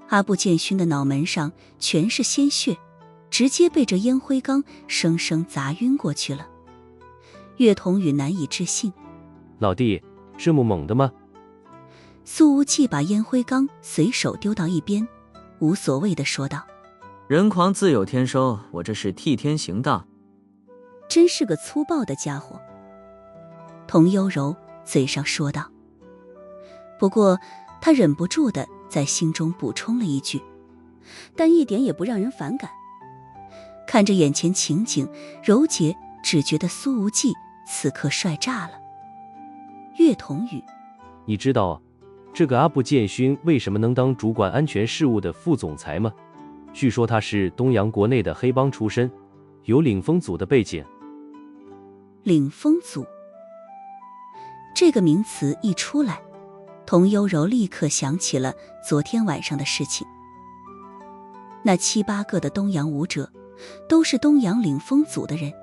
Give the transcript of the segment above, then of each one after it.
阿部建勋的脑门上全是鲜血，直接被这烟灰缸生生砸晕过去了。岳童宇难以置信，老弟，这么猛的吗？苏无忌把烟灰缸随手丢到一边，无所谓地说道：人狂自有天收，我这是替天行道。真是个粗暴的家伙。童幽柔嘴上说道，不过他忍不住的在心中补充了一句，但一点也不让人反感。看着眼前情景，柔姐只觉得苏无忌此刻帅炸了。岳童宇，你知道这个阿部建勋为什么能当主管安全事务的副总裁吗？据说他是东洋国内的黑帮出身，有领风组的背景。领风组这个名词一出来，童幽柔立刻想起了昨天晚上的事情。那7、8个的东洋武者都是东洋领风组的人。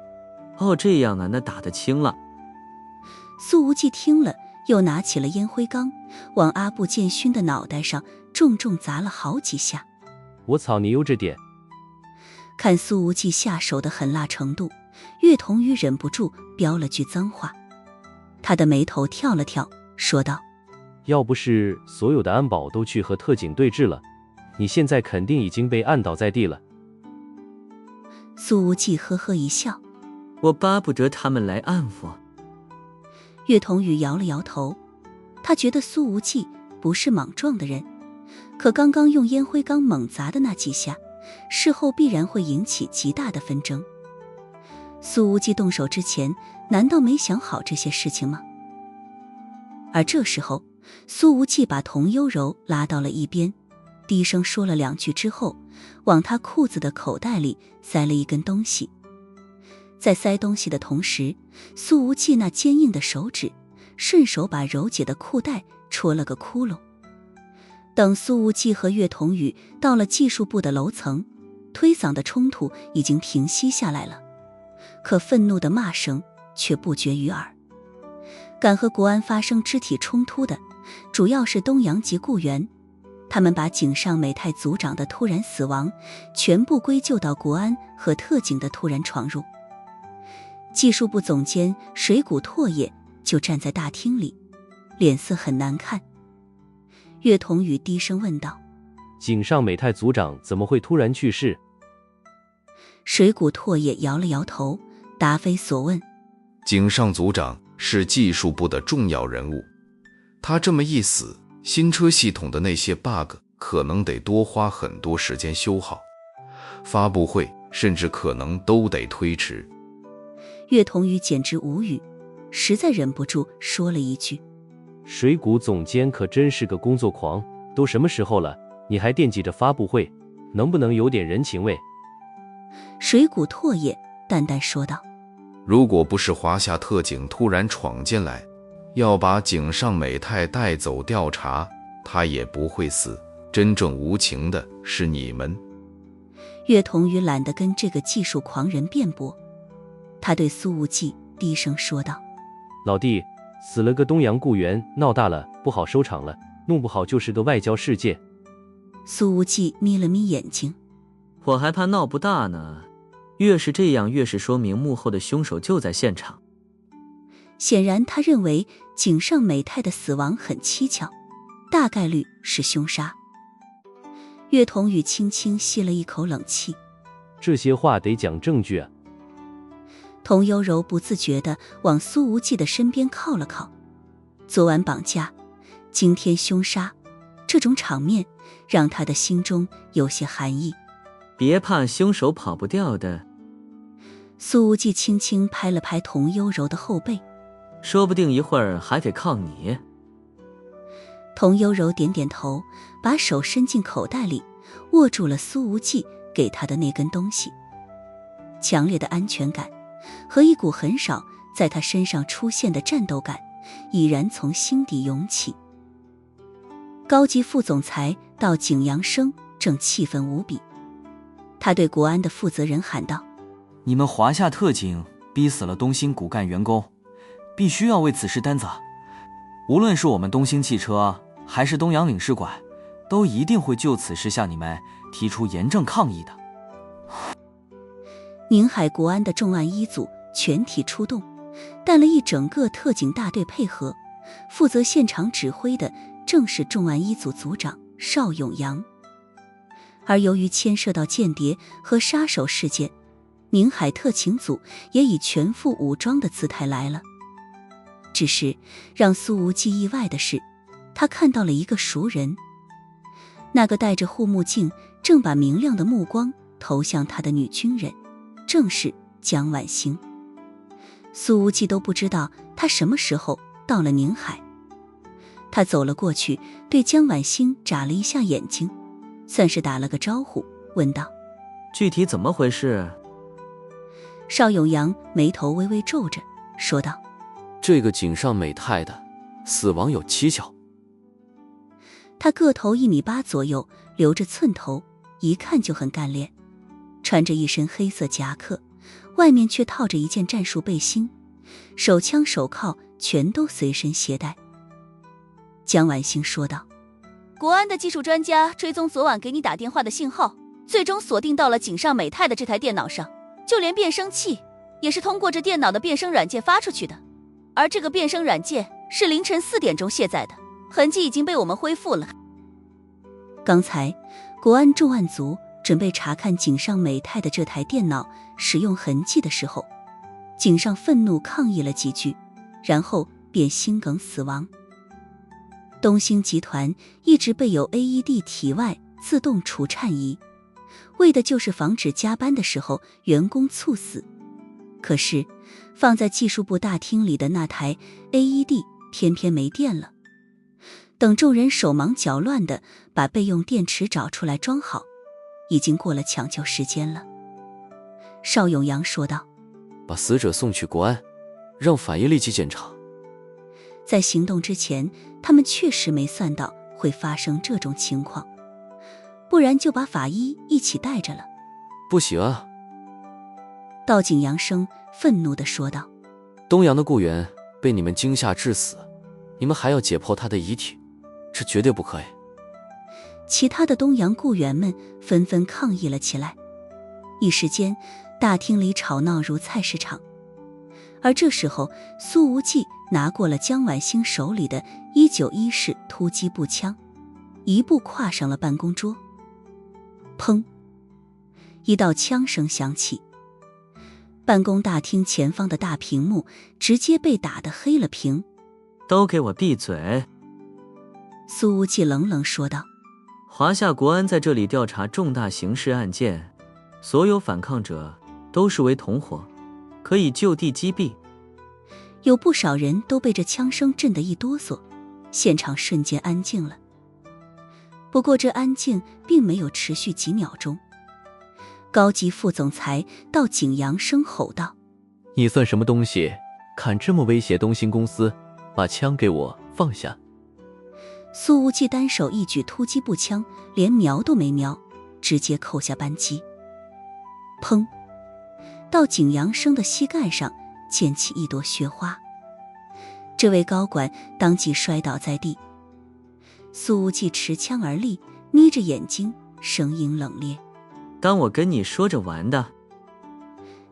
哦，这样啊，那打得轻了。苏无忌听了，又拿起了烟灰缸，往阿部建勋的脑袋上重重砸了好几下。我操你悠着点！看苏无忌下手的狠辣程度，岳童宇忍不住飙了句脏话。他的眉头跳了跳，说道：要不是所有的安保都去和特警对峙了，你现在肯定已经被按倒在地了。苏无忌呵呵一笑，我巴不得他们来按我。岳童宇摇了摇头，他觉得苏无忌不是莽撞的人，可刚刚用烟灰缸猛砸的那几下，事后必然会引起极大的纷争。苏无忌动手之前，难道没想好这些事情吗？而这时候，苏无忌把童幽柔拉到了一边，低声说了2句之后，往他裤子的口袋里塞了一根东西。在塞东西的同时，苏无忌那坚硬的手指顺手把柔姐的裤带戳了个窟窿。等苏无忌和岳童宇到了技术部的楼层，推搡的冲突已经平息下来了，可愤怒的骂声却不绝于耳。敢和国安发生肢体冲突的主要是东洋籍雇员，他们把井上美太组长的突然死亡全部归咎到国安和特警的突然闯入。技术部总监水谷拓也就站在大厅里，脸色很难看。岳童宇低声问道：井上美太组长怎么会突然去世？水谷拓也摇了摇头，答非所问。井上组长是技术部的重要人物，他这么一死，新车系统的那些 bug 可能得多花很多时间修好，发布会甚至可能都得推迟。岳童宇简直无语，实在忍不住说了一句：水谷总监可真是个工作狂，都什么时候了，你还惦记着发布会，能不能有点人情味？水谷拓也淡淡说道：如果不是华夏特警突然闯进来，要把井上美太带走调查，他也不会死，真正无情的是你们。岳童宇懒得跟这个技术狂人辩驳，他对苏无忌低声说道：老弟，死了个东洋雇员，闹大了不好收场了，弄不好就是个外交事件。苏无忌眯了眯眼睛：我还怕闹不大呢，越是这样越是说明幕后的凶手就在现场。显然他认为井上美太的死亡很蹊跷，大概率是凶杀。岳童宇轻轻吸了一口冷气：这些话得讲证据啊。童幽柔不自觉地往苏无忌的身边靠了靠。昨晚绑架，今天凶杀，这种场面让他的心中有些寒意。别怕，凶手跑不掉的。苏无忌轻轻拍了拍童幽柔的后背：说不定一会儿还得靠你。童幽柔点点头，把手伸进口袋里，握住了苏无忌给他的那根东西。强烈的安全感和一股很少在他身上出现的战斗感已然从心底涌起。高级副总裁到景阳生正气愤无比，他对国安的负责人喊道：你们华夏特警逼死了东兴骨干员工，必须要为此事担责。无论是我们东兴汽车还是东洋领事馆，都一定会就此事向你们提出严正抗议的。宁海国安的重案一组全体出动，带了一整个特警大队配合，负责现场指挥的正是重案一组组长邵永阳。而由于牵涉到间谍和杀手事件，宁海特勤组也以全副武装的姿态来了。只是让苏无忌意外的是，他看到了一个熟人，那个戴着护目镜正把明亮的目光投向他的女军人，正是江晚星。苏无忌都不知道他什么时候到了宁海。他走了过去，对江晚星眨了一下眼睛，算是打了个招呼，问道：具体怎么回事？邵永阳眉头微微皱着，说道：这个井上美泰的死亡有蹊跷。他个头1.8米左右，留着寸头，一看就很干练，穿着一身黑色夹克，外面却套着一件战术背心，手枪手铐全都随身携带。江晚星说道：国安的技术专家追踪昨晚给你打电话的信号，最终锁定到了井上美泰的这台电脑上，就连变声器也是通过这电脑的变声软件发出去的。而这个变声软件是凌晨4点钟卸载的，痕迹已经被我们恢复了。刚才国安重案组准备查看井上美泰的这台电脑使用痕迹的时候，井上愤怒抗议了几句，然后便心梗死亡。东兴集团一直备有 AED 体外自动除颤仪，为的就是防止加班的时候员工猝死。可是放在技术部大厅里的那台 AED 偏偏没电了。等众人手忙脚乱地把备用电池找出来装好，已经过了抢救时间了。邵永阳说道：把死者送去国安，让法医立即检查。在行动之前，他们确实没算到会发生这种情况，不然就把法医一起带着了。不行啊！道景阳生愤怒地说道：东阳的雇员被你们惊吓致死，你们还要解剖他的遗体，这绝对不可以。其他的东阳雇员们纷纷抗议了起来，一时间大厅里吵闹如菜市场。而这时候，苏无忌拿过了江晚星手里的191式突击步枪，一步跨上了办公桌。砰！一道枪声响起，办公大厅前方的大屏幕直接被打得黑了屏。都给我闭嘴！苏无忌冷冷说道：华夏国安在这里调查重大刑事案件，所有反抗者都视为同伙，可以就地击毙。有不少人都被这枪声震得一哆嗦，现场瞬间安静了。不过这安静并没有持续几秒钟，高级副总裁道景阳生吼道：你算什么东西，敢这么威胁东兴公司？把枪给我放下！苏无忌单手一举突击步枪，连瞄都没瞄，直接扣下扳机。砰！道景阳生的膝盖上溅起一朵血花，这位高管当即摔倒在地。苏无忌持枪而立，眯着眼睛，声音冷冽：当我跟你说着玩的？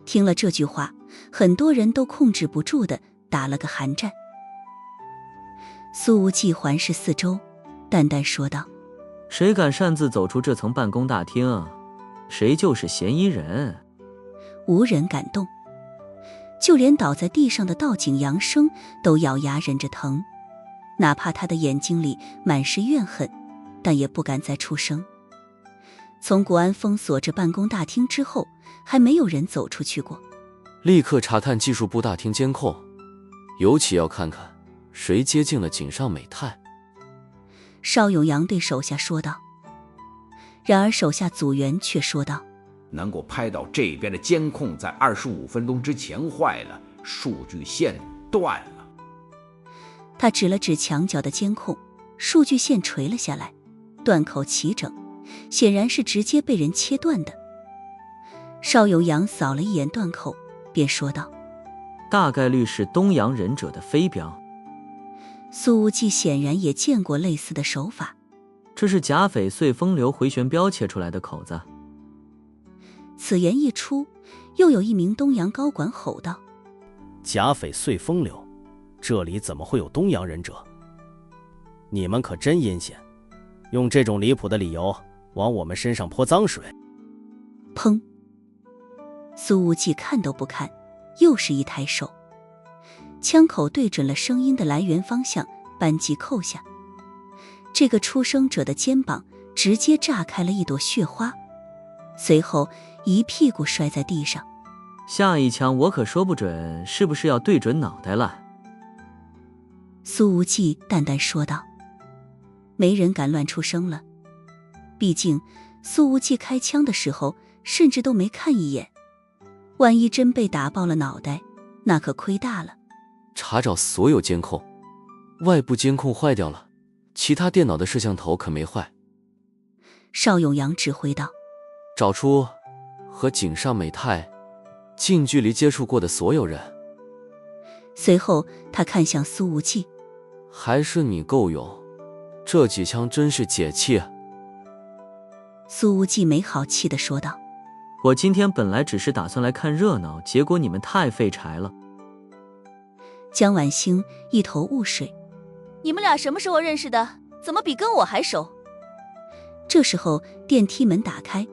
听了这句话，很多人都控制不住地打了个寒战。苏无忌环视四周，淡淡说道：谁敢擅自走出这层办公大厅，谁就是嫌疑人。无人敢动，就连倒在地上的道景阳生都咬牙忍着疼，哪怕他的眼睛里满是怨恨，但也不敢再出声。从国安封锁这办公大厅之后，还没有人走出去过。立刻查看技术部大厅监控，尤其要看看谁接近了井上美泰。邵永阳对手下说道。然而手下组员却说道：能够拍到这边的监控在25分钟之前坏了，数据线断了。他指了指墙角的监控，数据线垂了下来，断口齐整，显然是直接被人切断的。邵永阳扫了一眼断口，便说道：大概率是东洋忍者的飞镖。苏无忌显然也见过类似的手法。这是甲斐碎风流回旋镖切出来的口子。此言一出，又有一名东洋高管吼道：甲斐碎风流，这里怎么会有东洋忍者？你们可真阴险，用这种离谱的理由往我们身上泼脏水。砰！苏无忌看都不看，又是一抬手，枪口对准了声音的来源方向，扳机扣下。这个出生者的肩膀直接炸开了一朵血花，随后一屁股摔在地上。下一枪我可说不准是不是要对准脑袋了。苏无忌淡淡说道。没人敢乱出声了，毕竟苏无忌开枪的时候甚至都没看一眼，万一真被打爆了脑袋，那可亏大了。查找所有监控，外部监控坏掉了，其他电脑的摄像头可没坏。邵永阳指挥道。找出和井上美泰近距离接触过的所有人。随后他看向苏无忌。还是你够用，这几枪真是解气啊。苏无忌没好气地说道。我今天本来只是打算来看热闹，结果你们太废柴了。江晚星一头雾水。你们俩什么时候认识的？怎么比跟我还熟？这时候电梯门打开，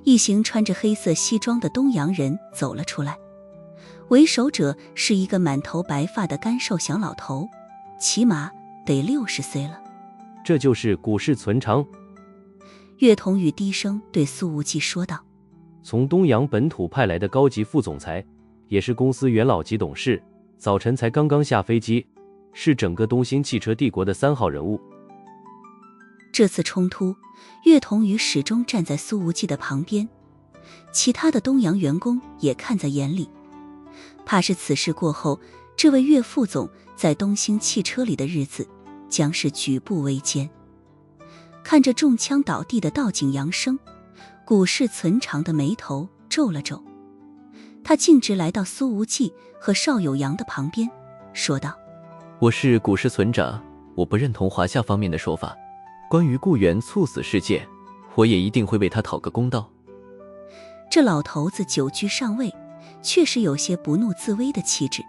一行穿着黑色西装的东洋人走了出来。为首者是一个满头白发的干瘦小老头，起码得60岁了。这就是古市存长。岳童宇低声对苏无忌说道。从东洋本土派来的高级副总裁，也是公司元老级董事，早晨才刚刚下飞机，是整个东兴汽车帝国的3号人物。这次冲突，岳童宇始终站在苏无忌的旁边，其他的东洋员工也看在眼里，怕是此事过后，这位岳副总在东兴汽车里的日子将是举步维艰。看着中枪倒地的道景扬生，古市存长的眉头皱了皱，他径直来到苏无忌和邵有阳的旁边，说道：我是古市存长，我不认同华夏方面的说法，关于顾源猝死事件，我也一定会为他讨个公道。这老头子久居上位，确实有些不怒自威的气质，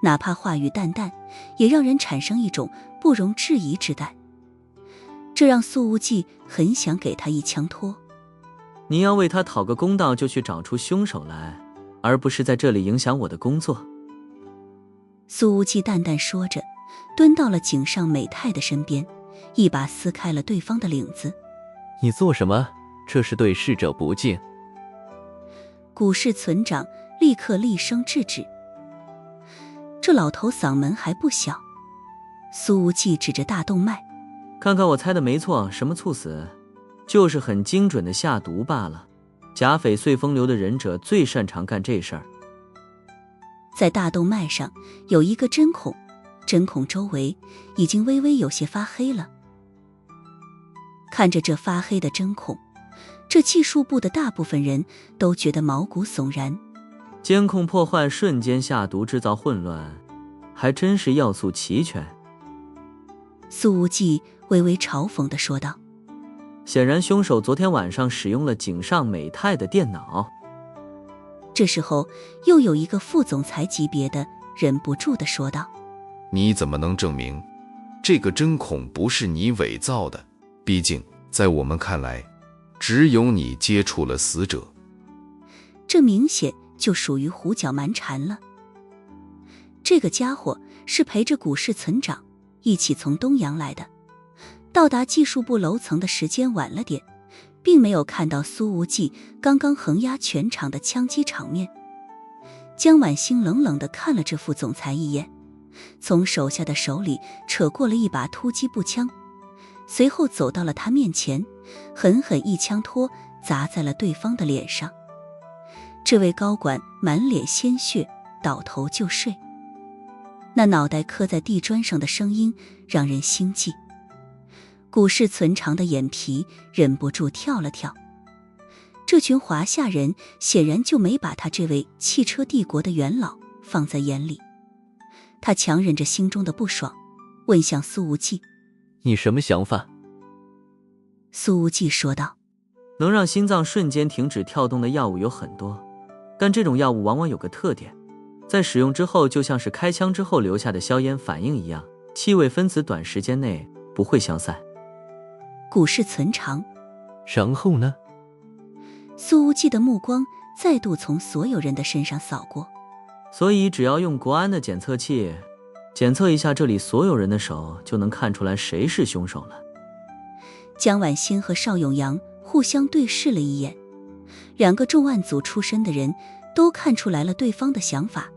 哪怕话语淡淡，也让人产生一种不容置疑之感。这让苏无忌很想给他一枪托。你要为他讨个公道，就去找出凶手来，而不是在这里影响我的工作。苏无忌淡淡说着，蹲到了井上美泰的身边，一把撕开了对方的领子。你做什么？这是对逝者不敬。古市存长立刻厉声制止。这老头嗓门还不小。苏无忌指着大动脉，看看我猜的没错，什么猝死，就是很精准的下毒罢了。甲斐碎风流的忍者最擅长干这事儿。在大动脉上有一个针孔，针孔周围已经微微有些发黑了。看着这发黑的针孔，这技术部的大部分人都觉得毛骨悚然。监控破坏，瞬间下毒，制造混乱，还真是要素齐全。苏无忌微微嘲讽地说道。显然凶手昨天晚上使用了井上美泰的电脑。这时候又有一个副总裁级别的忍不住地说道：你怎么能证明这个针孔不是你伪造的？毕竟在我们看来，只有你接触了死者。这明显就属于胡搅蛮缠了。这个家伙是陪着古市存长一起从东洋来的，到达技术部楼层的时间晚了点，并没有看到苏无忌刚刚横压全场的枪击场面。江晚星冷冷地看了这副总裁一眼，从手下的手里扯过了一把突击步枪，随后走到了他面前，狠狠一枪托砸在了对方的脸上。这位高管满脸鲜血，倒头就睡。那脑袋磕在地砖上的声音让人心悸。古市存长的眼皮忍不住跳了跳。这群华夏人显然就没把他这位汽车帝国的元老放在眼里。他强忍着心中的不爽，问向苏无忌：你什么想法？苏无忌说道。能让心脏瞬间停止跳动的药物有很多，但这种药物往往有个特点，在使用之后就像是开枪之后留下的硝烟反应一样，气味分子短时间内不会消散。古氏存长。然后呢？苏无忌的目光再度从所有人的身上扫过。所以只要用国安的检测器检测一下这里所有人的手，就能看出来谁是凶手了。江晚星和邵永阳互相对视了一眼，两个重案组出身的人都看出来了对方的想法。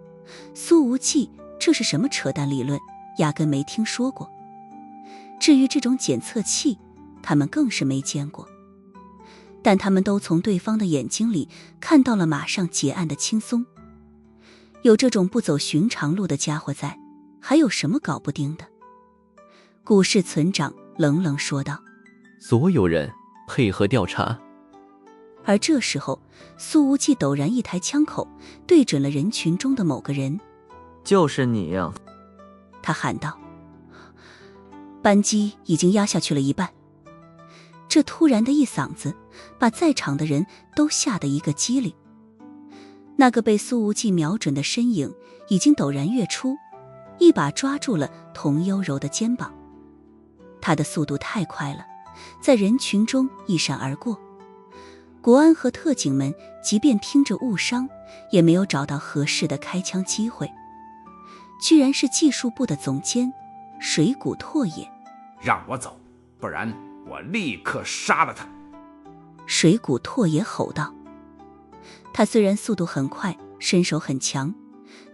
苏无忌这是什么扯淡理论，压根没听说过。至于这种检测器，他们更是没见过。但他们都从对方的眼睛里看到了马上结案的轻松。有这种不走寻常路的家伙在，还有什么搞不定的？古氏村长冷冷说道。所有人配合调查。而这时候，苏无忌陡然一抬枪口，对准了人群中的某个人。就是你呀！他喊道。扳机已经压下去了一半。这突然的一嗓子，把在场的人都吓得一个激灵。那个被苏无忌瞄准的身影已经陡然跃出，一把抓住了童悠柔的肩膀。他的速度太快了，在人群中一闪而过。国安和特警们即便听着误伤，也没有找到合适的开枪机会。居然是技术部的总监水谷拓也。让我走，不然我立刻杀了他！水谷拓也吼道。他虽然速度很快，身手很强，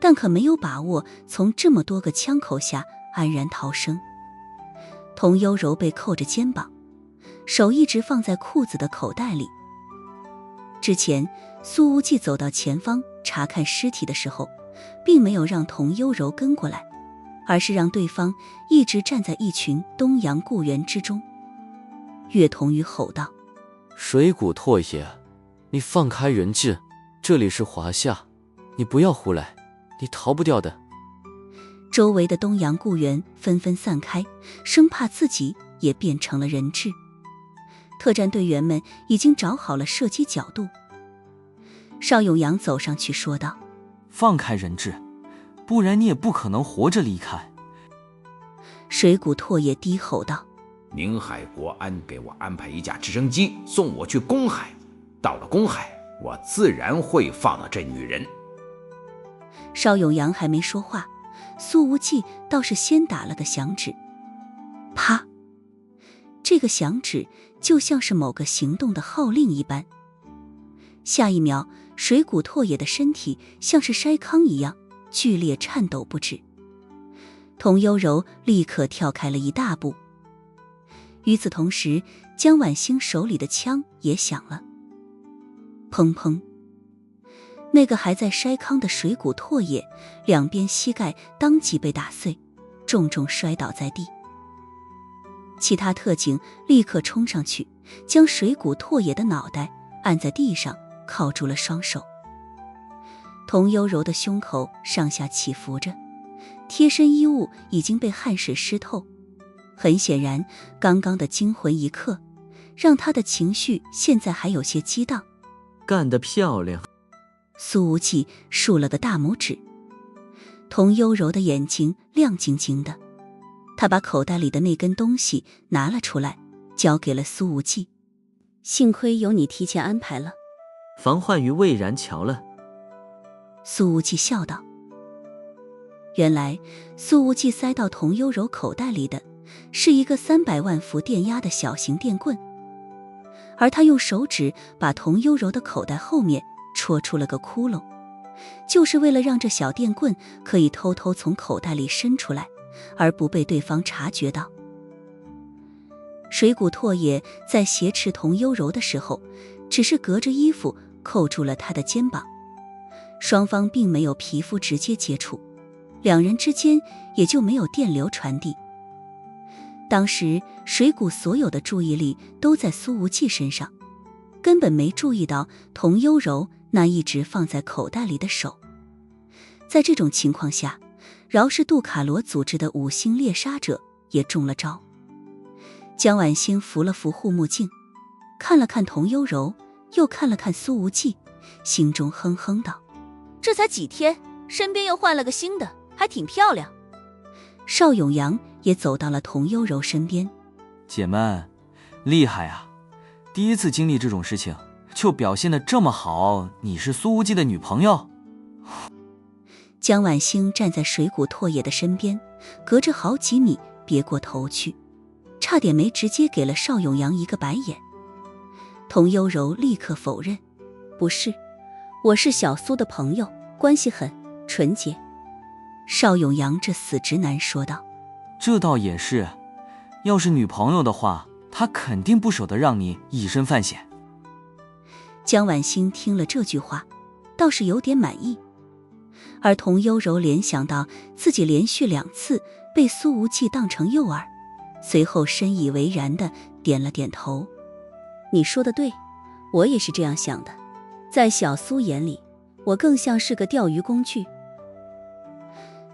但可没有把握从这么多个枪口下安然逃生。童悠柔被扣着肩膀，手一直放在裤子的口袋里。之前苏无忌走到前方查看尸体的时候，并没有让童悠柔跟过来，而是让对方一直站在一群东洋雇员之中。岳童宇吼道。水谷拓也，你放开人质，这里是华夏，你不要胡来，你逃不掉的。周围的东洋雇员纷纷散开，生怕自己也变成了人质。特战队员们已经找好了射击角度。邵永阳走上去说道。放开人质，不然你也不可能活着离开。水谷拓也低吼道。宁海国安给我安排一架直升机送我去公海，到了公海我自然会放了这女人。邵永阳还没说话，苏无忌倒是先打了个响指。啪！这个响指就像是某个行动的号令一般。下一秒，水谷拓也的身体像是筛糠一样剧烈颤抖不止。童悠柔立刻跳开了一大步。与此同时，江晚星手里的枪也响了。砰砰！那个还在筛糠的水谷拓也两边膝盖当即被打碎，重重摔倒在地。其他特警立刻冲上去，将水谷拓也的脑袋按在地上，铐住了双手。童悠柔的胸口上下起伏着，贴身衣物已经被汗水湿透。很显然，刚刚的惊魂一刻让他的情绪现在还有些激荡。干得漂亮！苏无忌竖了个大拇指。童悠柔的眼睛亮晶晶的，他把口袋里的那根东西拿了出来，交给了苏无忌。幸亏有你提前安排了，防患于未然桥了。苏无忌笑道。原来苏无忌塞到童悠柔口袋里的是一个300万伏电压的小型电棍，而他用手指把童悠柔的口袋后面戳出了个窟窿，就是为了让这小电棍可以偷偷从口袋里伸出来，而不被对方察觉到。水谷拓也在挟持童悠柔的时候，只是隔着衣服扣住了她的肩膀，双方并没有皮肤直接接触，两人之间也就没有电流传递。当时水谷所有的注意力都在苏无忌身上，根本没注意到童悠柔那一直放在口袋里的手。在这种情况下，饶是杜卡罗组织的5星猎杀者也中了招。江晚星扶了扶护目镜，看了看童优柔，又看了看苏无忌，心中哼哼道：这才几天，身边又换了个新的，还挺漂亮。邵永阳也走到了童优柔身边。姐们，厉害啊！第一次经历这种事情，就表现得这么好，你是苏无忌的女朋友？江晚星站在水谷拓也的身边，隔着好几米别过头去，差点没直接给了邵永阳一个白眼。童优柔立刻否认：不是，我是小苏的朋友，关系很纯洁。邵永阳这死直男说道：这倒也是，要是女朋友的话，他肯定不舍得让你以身犯险。江晚星听了这句话，倒是有点满意。而童优柔联想到自己连续2次被苏无忌当成诱饵，随后深以为然地点了点头。你说的对，我也是这样想的。在小苏眼里，我更像是个钓鱼工具。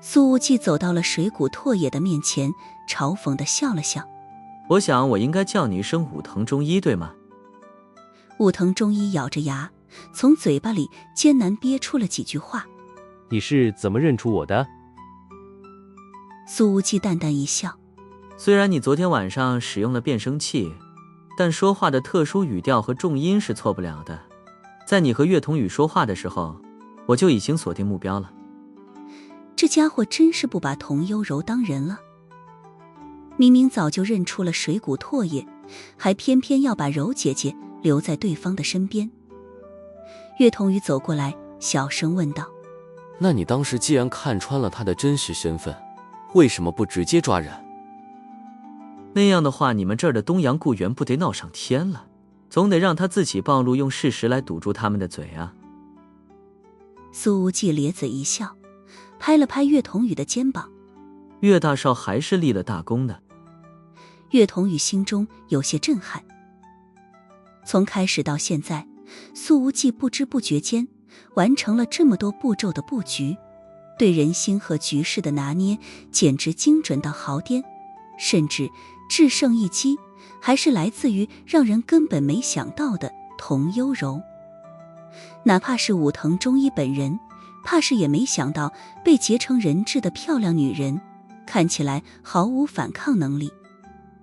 苏无忌走到了水谷拓也的面前，嘲讽地笑了笑。我想我应该叫你一声武藤中一，对吗？武藤中一咬着牙，从嘴巴里艰难憋出了几句话。你是怎么认出我的？苏无忌淡淡一笑。虽然你昨天晚上使用了变声器，但说话的特殊语调和重音是错不了的。在你和岳童宇说话的时候，我就已经锁定目标了。这家伙真是不把童优柔当人了。明明早就认出了水谷拓也，还偏偏要把柔姐姐留在对方的身边。岳童宇走过来，小声问道：那你当时既然看穿了他的真实身份，为什么不直接抓人？那样的话，你们这儿的东阳固原不得闹上天了？总得让他自己暴露，用事实来堵住他们的嘴啊。苏无忌咧嘴一笑，拍了拍岳童宇的肩膀。岳大少还是立了大功的。岳童宇心中有些震撼。从开始到现在，苏无忌不知不觉间完成了这么多步骤的布局，对人心和局势的拿捏简直精准到毫巅，甚至制胜一击还是来自于让人根本没想到的童优柔。哪怕是武藤中一本人，怕是也没想到被结成人质的漂亮女人看起来毫无反抗能力，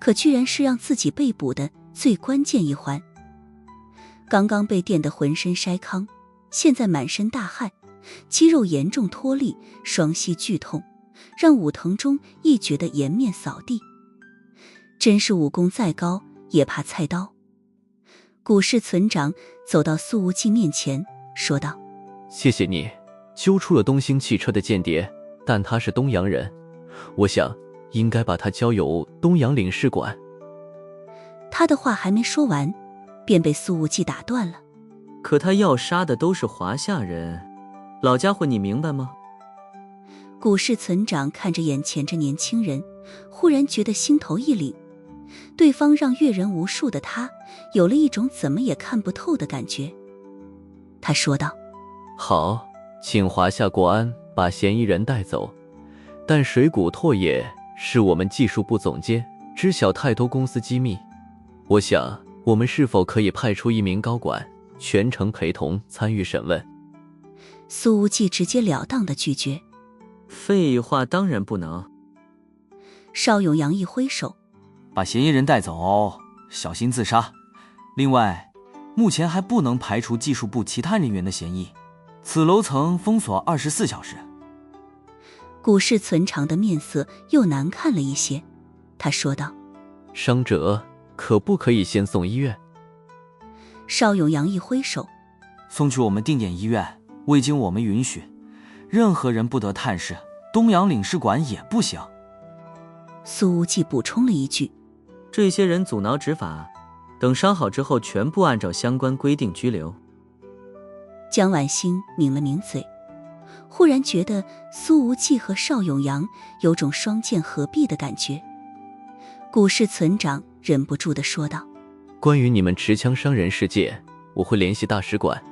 可居然是让自己被捕的最关键一环。刚刚被电得浑身筛糠，现在满身大汗，肌肉严重脱力，双膝剧痛，让武藤中一觉得颜面扫地。真是武功再高也怕菜刀。古氏村长走到苏无忌面前说道：谢谢你揪出了东兴汽车的间谍，但他是东洋人，我想应该把他交由东洋领事馆。他的话还没说完，便被苏无忌打断了。可他要杀的都是华夏人，老家伙你明白吗？古氏村长看着眼前这年轻人，忽然觉得心头一凛，对方让阅人无数的他有了一种怎么也看不透的感觉。他说道：好，请华夏国安把嫌疑人带走，但水谷拓也是我们技术部总监，知晓太多公司机密，我想我们是否可以派出一名高管全程陪同参与审问？苏无忌直截了当地拒绝。废话，当然不能。邵永阳一挥手，把嫌疑人带走，小心自杀。另外，目前还不能排除技术部其他人员的嫌疑，此楼层封锁24小时。古氏村长的面色又难看了一些，他说道：伤者可不可以先送医院？邵永阳一挥手，送去我们定点医院，未经我们允许，任何人不得探视，东洋领事馆也不行。苏无忌补充了一句：这些人阻挠执法，等伤好之后全部按照相关规定拘留。江晚星抿了抿嘴，忽然觉得苏无忌和邵永阳有种双剑合璧的感觉。古氏村长忍不住地说道：关于你们持枪伤人事件，我会联系大使馆，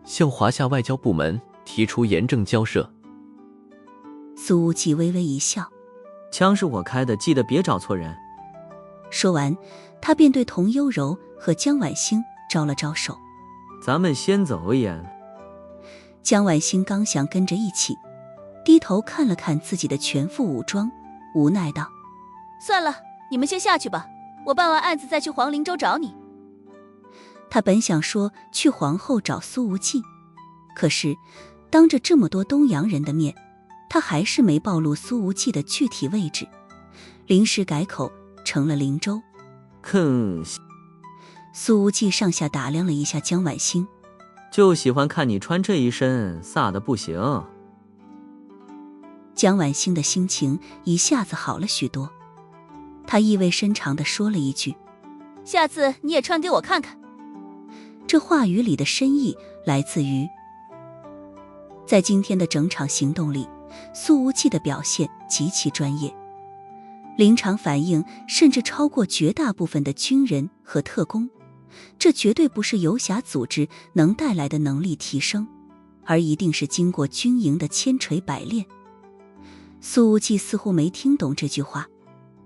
向华夏外交部门提出严正交涉。苏无忌微微一笑：枪是我开的，记得别找错人。说完，他便对童优柔和江晚星招了招手：“咱们先走也。”江晚星刚想跟着一起，低头看了看自己的全副武装，无奈道：“算了，你们先下去吧，我办完案子再去黄陵州找你。”他本想说去皇后找苏无忌，可是当着这么多东洋人的面，他还是没暴露苏无忌的具体位置，临时改口成了灵州。苏无忌上下打量了一下江晚星，就喜欢看你穿这一身，飒的不行。江晚星的心情一下子好了许多，他意味深长地说了一句：“下次你也穿给我看看。”这话语里的深意来自于，在今天的整场行动里，苏无忌的表现极其专业，临场反应甚至超过绝大部分的军人和特工。这绝对不是游侠组织能带来的能力提升，而一定是经过军营的千锤百炼。苏无忌似乎没听懂这句话，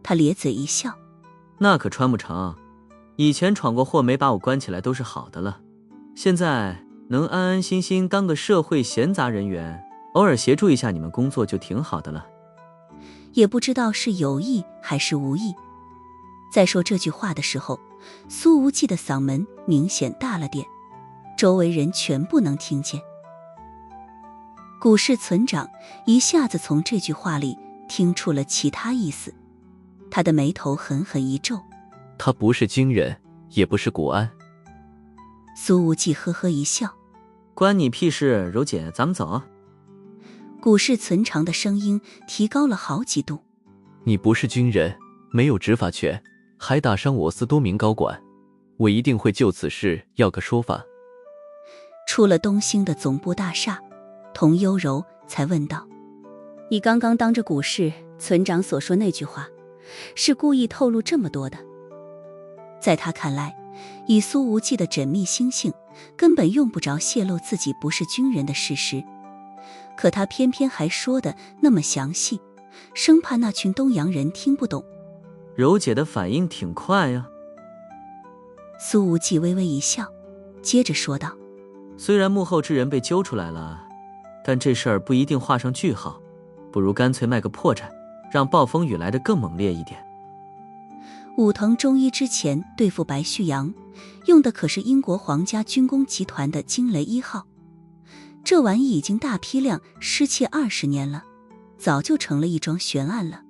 他咧嘴一笑：“那可穿不成，以前闯过祸没把我关起来都是好的了，现在能安安心心当个社会闲杂人员，偶尔协助一下你们工作就挺好的了。”也不知道是有意还是无意，在说这句话的时候，苏无忌的嗓门明显大了点，周围人全部能听见。古氏村长一下子从这句话里听出了其他意思，他的眉头狠狠一皱：“他不是军人，也不是国安。”苏无忌呵呵一笑：“关你屁事，柔姐，咱们走。”古氏村长的声音提高了好几度：“你不是军人，没有执法权，还打伤我司多名高管，我一定会就此事要个说法。”出了东兴的总部大厦，童幽柔才问道：“你刚刚当着古氏村长所说那句话，是故意透露这么多的？”在他看来，以苏无忌的缜密心性，根本用不着泄露自己不是军人的事实，可他偏偏还说的那么详细，生怕那群东洋人听不懂。柔姐的反应挺快呀。苏无忌微微一笑，接着说道：“虽然幕后之人被揪出来了，但这事儿不一定画上句号，不如干脆卖个破绽，让暴风雨来得更猛烈一点。”武藤中一之前对付白旭阳，用的可是英国皇家军工集团的惊雷1号，这玩意已经大批量失窃20年了，早就成了一桩悬案了。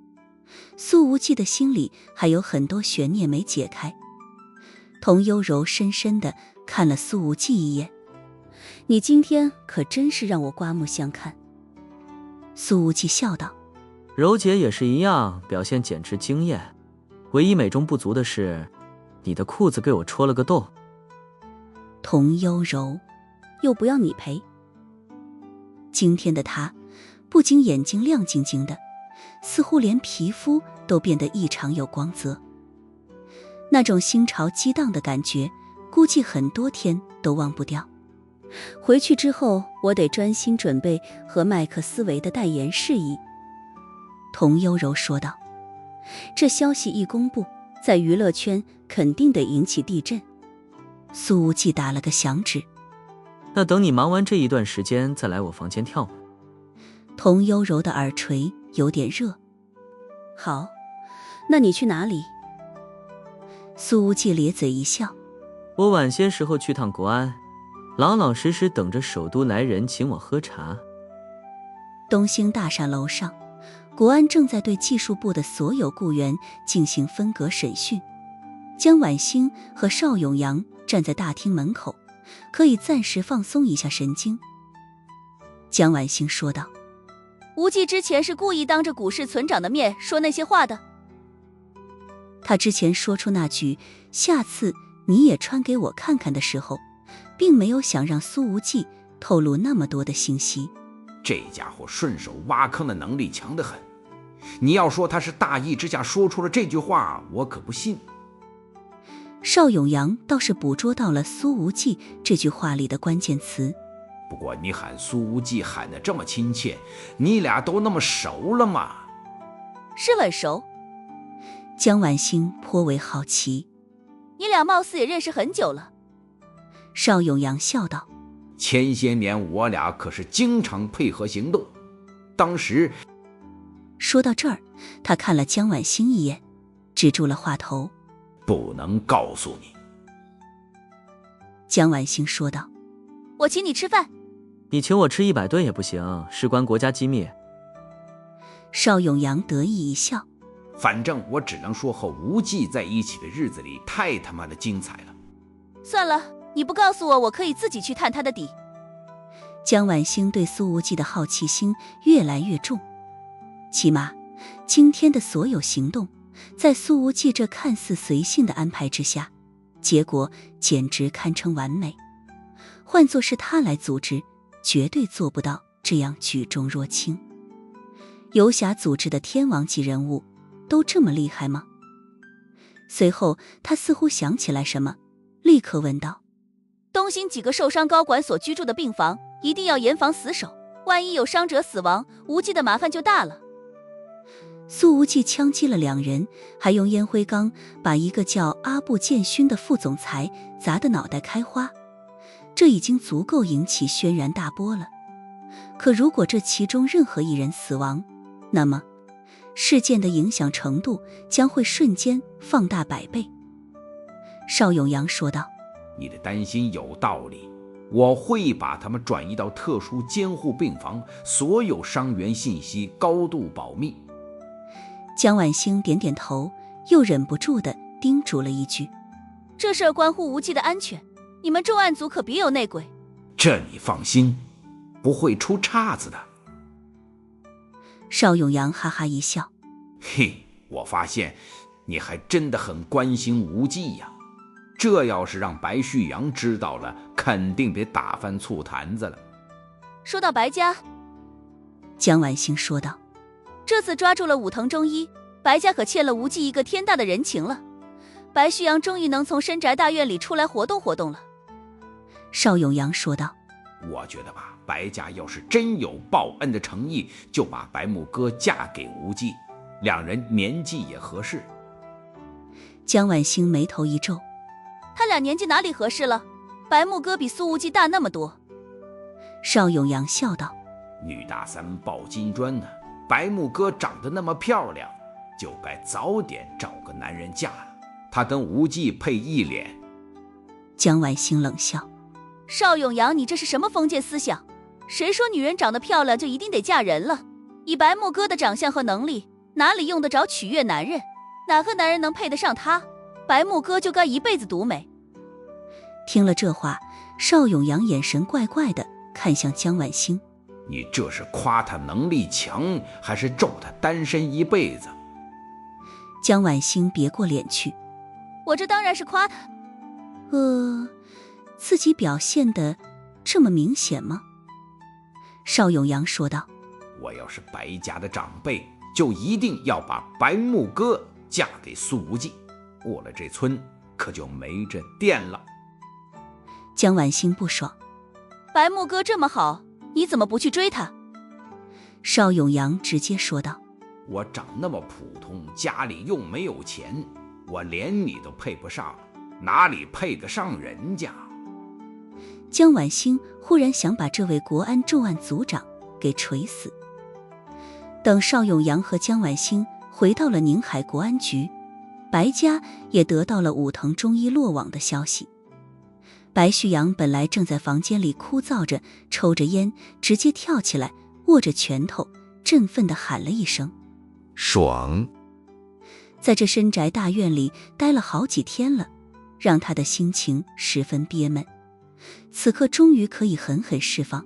苏无忌的心里还有很多悬念没解开。童幽柔深深地看了苏无忌一眼：“你今天可真是让我刮目相看。”苏无忌笑道：“柔姐也是一样，表现简直惊艳。唯一美中不足的是，你的裤子给我戳了个洞。”童幽柔：“又不要你赔。”今天的他不仅眼睛亮晶晶的，似乎连皮肤都变得异常有光泽。那种心潮激荡的感觉，估计很多天都忘不掉。回去之后，我得专心准备和麦克斯韦的代言事宜。”童幽柔说道。这消息一公布，在娱乐圈肯定得引起地震。苏无忌打了个响指：“那等你忙完这一段时间再来我房间跳舞。”童幽柔的耳垂有点热。“好，那你去哪里？”苏无忌咧嘴一笑：“我晚些时候去趟国安，老老实实等着首都来人请我喝茶。”东兴大厦楼上，国安正在对技术部的所有雇员进行分隔审讯。江晚星和邵永阳站在大厅门口，可以暂时放松一下神经。江晚星说道：“无忌之前是故意当着古氏村长的面说那些话的。”他之前说出那句“下次你也穿给我看看”的时候，并没有想让苏无忌透露那么多的信息。这家伙顺手挖坑的能力强得很，你要说他是大意之下说出了这句话，我可不信。邵永阳倒是捕捉到了苏无忌这句话里的关键词。不过你喊苏无忌喊得这么亲切，你俩都那么熟了吗？是很熟。江晚星颇为好奇。你俩貌似也认识很久了。邵永阳笑道：前些年我俩可是经常配合行动，当时……说到这儿，他看了江晚星一眼，止住了话头。不能告诉你。江晚星说道：我请你吃饭。你请我吃100顿也不行，事关国家机密。邵永阳得意一笑：反正我只能说和无忌在一起的日子里太他妈的精彩了。算了，你不告诉我，我可以自己去探他的底。江晚星对苏无忌的好奇心越来越重，起码今天的所有行动，在苏无忌这看似随性的安排之下，结果简直堪称完美。换作是他来组织，绝对做不到这样举重若轻。游侠组织的天王级人物都这么厉害吗？随后他似乎想起来什么，立刻问道：东兴几个受伤高管所居住的病房一定要严防死守，万一有伤者死亡，无忌的麻烦就大了。苏无忌枪击了2人，还用烟灰缸把一个叫阿部建勋的副总裁砸得脑袋开花，这已经足够引起轩然大波了。可如果这其中任何一人死亡，那么事件的影响程度将会瞬间放大100倍。邵永阳说道：你的担心有道理，我会把他们转移到特殊监护病房，所有伤员信息高度保密。江晚星点点头，又忍不住地叮嘱了一句：这事儿关乎无忌的安全，你们重案组可别有内鬼。这你放心，不会出岔子的。邵永阳哈哈一笑：嘿，我发现你还真的很关心无忌呀。这要是让白旭阳知道了，肯定得打翻醋坛子了。说到白家，江晚星说道：这次抓住了武藤中一，白家可欠了无忌一个天大的人情了。白旭阳终于能从深宅大院里出来活动活动了。邵永阳说道：我觉得吧，白家要是真有报恩的诚意，就把白木哥嫁给无忌，两人年纪也合适。江晚星眉头一皱：他俩年纪哪里合适了？白木哥比苏无忌大那么多。邵永阳笑道：女大三抱金砖呢，白木哥长得那么漂亮，就该早点找个男人嫁了。他跟无忌配一脸。江晚星冷笑：邵永阳，你这是什么封建思想？谁说女人长得漂亮就一定得嫁人了？以白木哥的长相和能力，哪里用得着取悦男人？哪个男人能配得上他？白木哥就该一辈子独美。听了这话，邵永阳眼神怪怪的看向江晚星：你这是夸他能力强，还是咒他单身一辈子？江晚星别过脸去：我这当然是夸他。自己表现得这么明显吗？邵永阳说道：我要是白家的长辈，就一定要把白木哥嫁给苏无忌，我了这村可就没这店了。江晚星不爽：白木哥这么好，你怎么不去追他？邵永阳直接说道：我长那么普通，家里又没有钱，我连你都配不上，哪里配得上人家？江晚星忽然想把这位国安重案组长给锤死。等邵永阳和江晚星回到了宁海国安局，白家也得到了武藤中一落网的消息。白旭阳本来正在房间里枯燥着抽着烟，直接跳起来握着拳头振奋地喊了一声：爽！在这深宅大院里待了好几天了，让他的心情十分憋闷，此刻终于可以狠狠释放。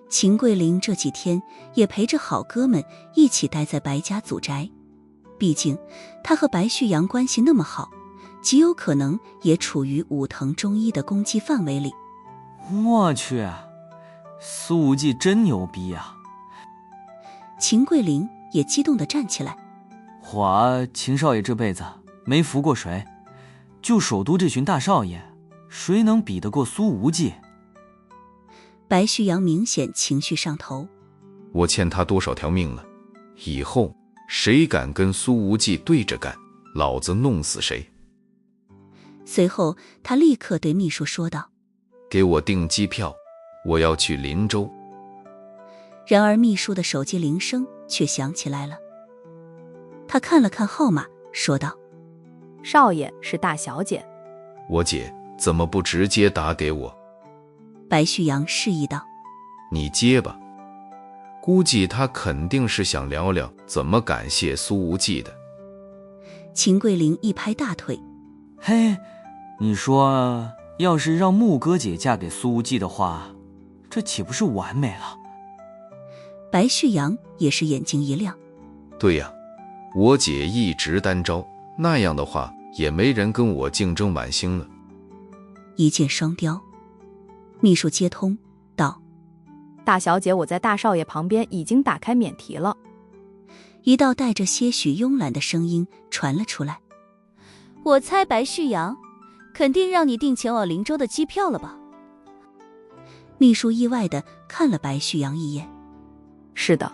秦桂林这几天也陪着好哥们一起待在白家祖宅，毕竟他和白旭阳关系那么好，极有可能也处于武藤中一的攻击范围里。我去，苏无忌真牛逼啊！秦桂林也激动地站起来：我秦少爷这辈子没服过谁，就首都这群大少爷，谁能比得过苏无忌？白旭阳明显情绪上头：我欠他多少条命了？以后谁敢跟苏无忌对着干，老子弄死谁！随后他立刻对秘书说道：给我订机票，我要去林州。然而秘书的手机铃声却响起来了。他看了看号码，说道：少爷，是大小姐。我姐怎么不直接打给我？白旭阳示意道：你接吧，估计他肯定是想聊聊怎么感谢苏无忌的。秦桂林一拍大腿：嘿，你说要是让木哥姐嫁给苏无忌的话，这岂不是完美了？白旭阳也是眼睛一亮：对呀，我姐一直单招，那样的话也没人跟我竞争晚星了。一箭双雕。秘书接通道：大小姐，我在大少爷旁边已经打开免提了。一道带着些许慵懒的声音传了出来：我猜白旭阳肯定让你订前往林州的机票了吧？秘书意外地看了白旭阳一眼：是的。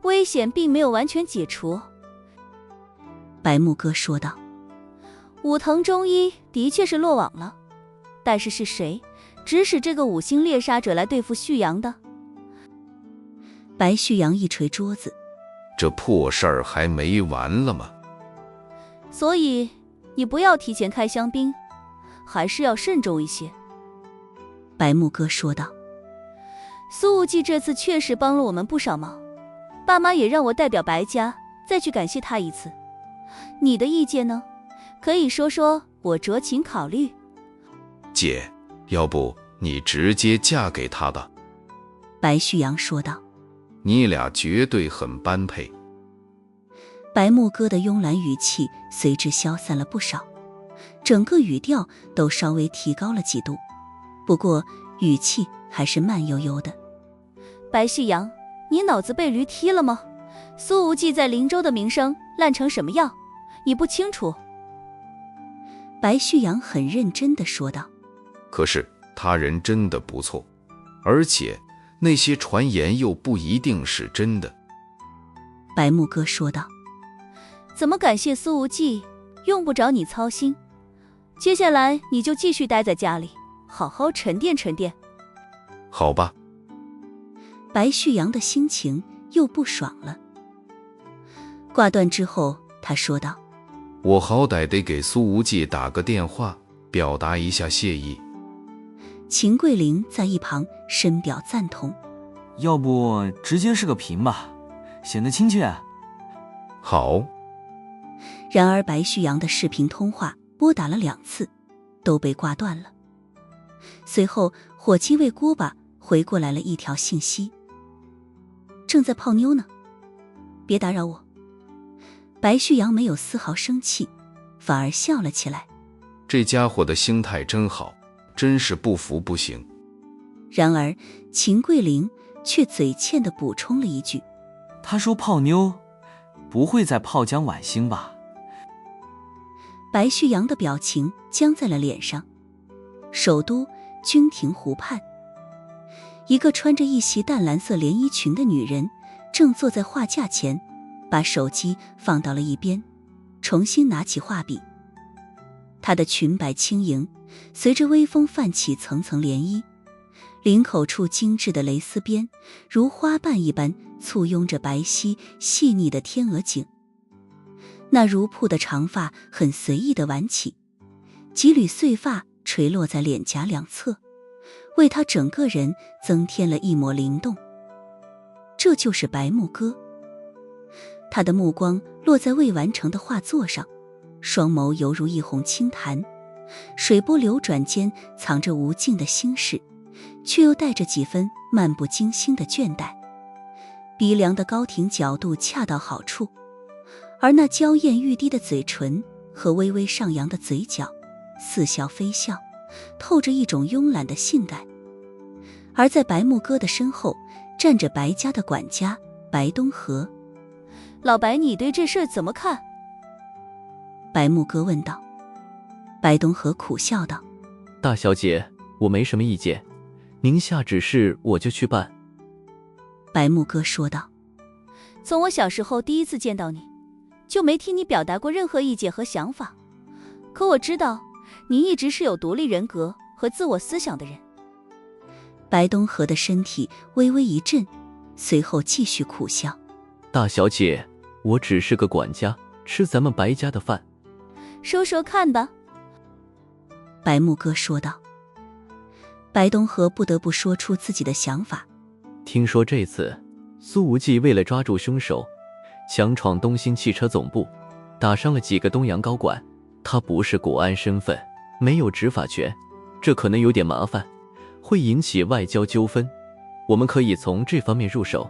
危险并没有完全解除。白木哥说道：武藤中一的确是落网了，但是是谁指使这个五星猎杀者来对付旭阳的？白旭阳一捶桌子：这破事儿还没完了吗？所以你不要提前开香槟，还是要慎重一些。白木哥说道：苏无忌这次确实帮了我们不少忙，爸妈也让我代表白家再去感谢他一次。你的意见呢？可以说说，我酌情考虑。姐，要不你直接嫁给他吧。白旭阳说道：你俩绝对很般配。白木哥的慵懒语气随之消散了不少，整个语调都稍微提高了几度，不过语气还是慢悠悠的。白旭阳，你脑子被驴踢了吗？苏无忌在林州的名声烂成什么样，你不清楚？白旭阳很认真地说道：可是他人真的不错，而且那些传言又不一定是真的。白木哥说道：怎么感谢苏无忌，用不着你操心。接下来你就继续待在家里，好好沉淀沉淀。好吧。白旭阳的心情又不爽了。挂断之后，他说道：我好歹得给苏无忌打个电话，表达一下谢意。秦桂林在一旁深表赞同：要不直接是个屏吧，显得亲切。好。然而白旭阳的视频通话拨打了2次，都被挂断了。随后火鸡为锅巴回过来了一条信息：正在泡妞呢，别打扰我。白旭阳没有丝毫生气，反而笑了起来：这家伙的心态真好，真是不服不行。然而秦桂林却嘴欠地补充了一句：他说泡妞，不会在泡江晚星吧？白旭阳的表情僵在了脸上。首都君庭湖畔，一个穿着一袭淡蓝色连衣裙的女人正坐在画架前，把手机放到了一边，重新拿起画笔。她的裙摆轻盈，随着微风泛起层层涟漪，领口处精致的蕾丝边如花瓣一般簇拥着白皙细腻的天鹅颈。那如瀑的长发很随意地挽起，几缕碎发垂落在脸颊两侧，为她整个人增添了一抹灵动。这就是白木哥。他的目光落在未完成的画作上，双眸犹如一泓清潭，水波流转间藏着无尽的心事，却又带着几分漫不经心的倦怠。鼻梁的高挺角度恰到好处，而那娇艳欲滴的嘴唇和微微上扬的嘴角，似笑非笑，透着一种慵懒的性感。而在白木哥的身后站着白家的管家白东河。老白，你对这事怎么看？白木哥问道。白东河苦笑道：大小姐，我没什么意见，您下指示我就去办。白木哥说道：从我小时候第一次见到你，就没听你表达过任何意见和想法。可我知道，你一直是有独立人格和自我思想的人。白东河的身体微微一震，随后继续苦笑。大小姐，我只是个管家，吃咱们白家的饭。说说看吧。白木哥说道。白东河不得不说出自己的想法。听说这次苏无忌为了抓住凶手，强闯东兴汽车总部，打伤了几个东洋高管。他不是国安身份，没有执法权，这可能有点麻烦，会引起外交纠纷。我们可以从这方面入手。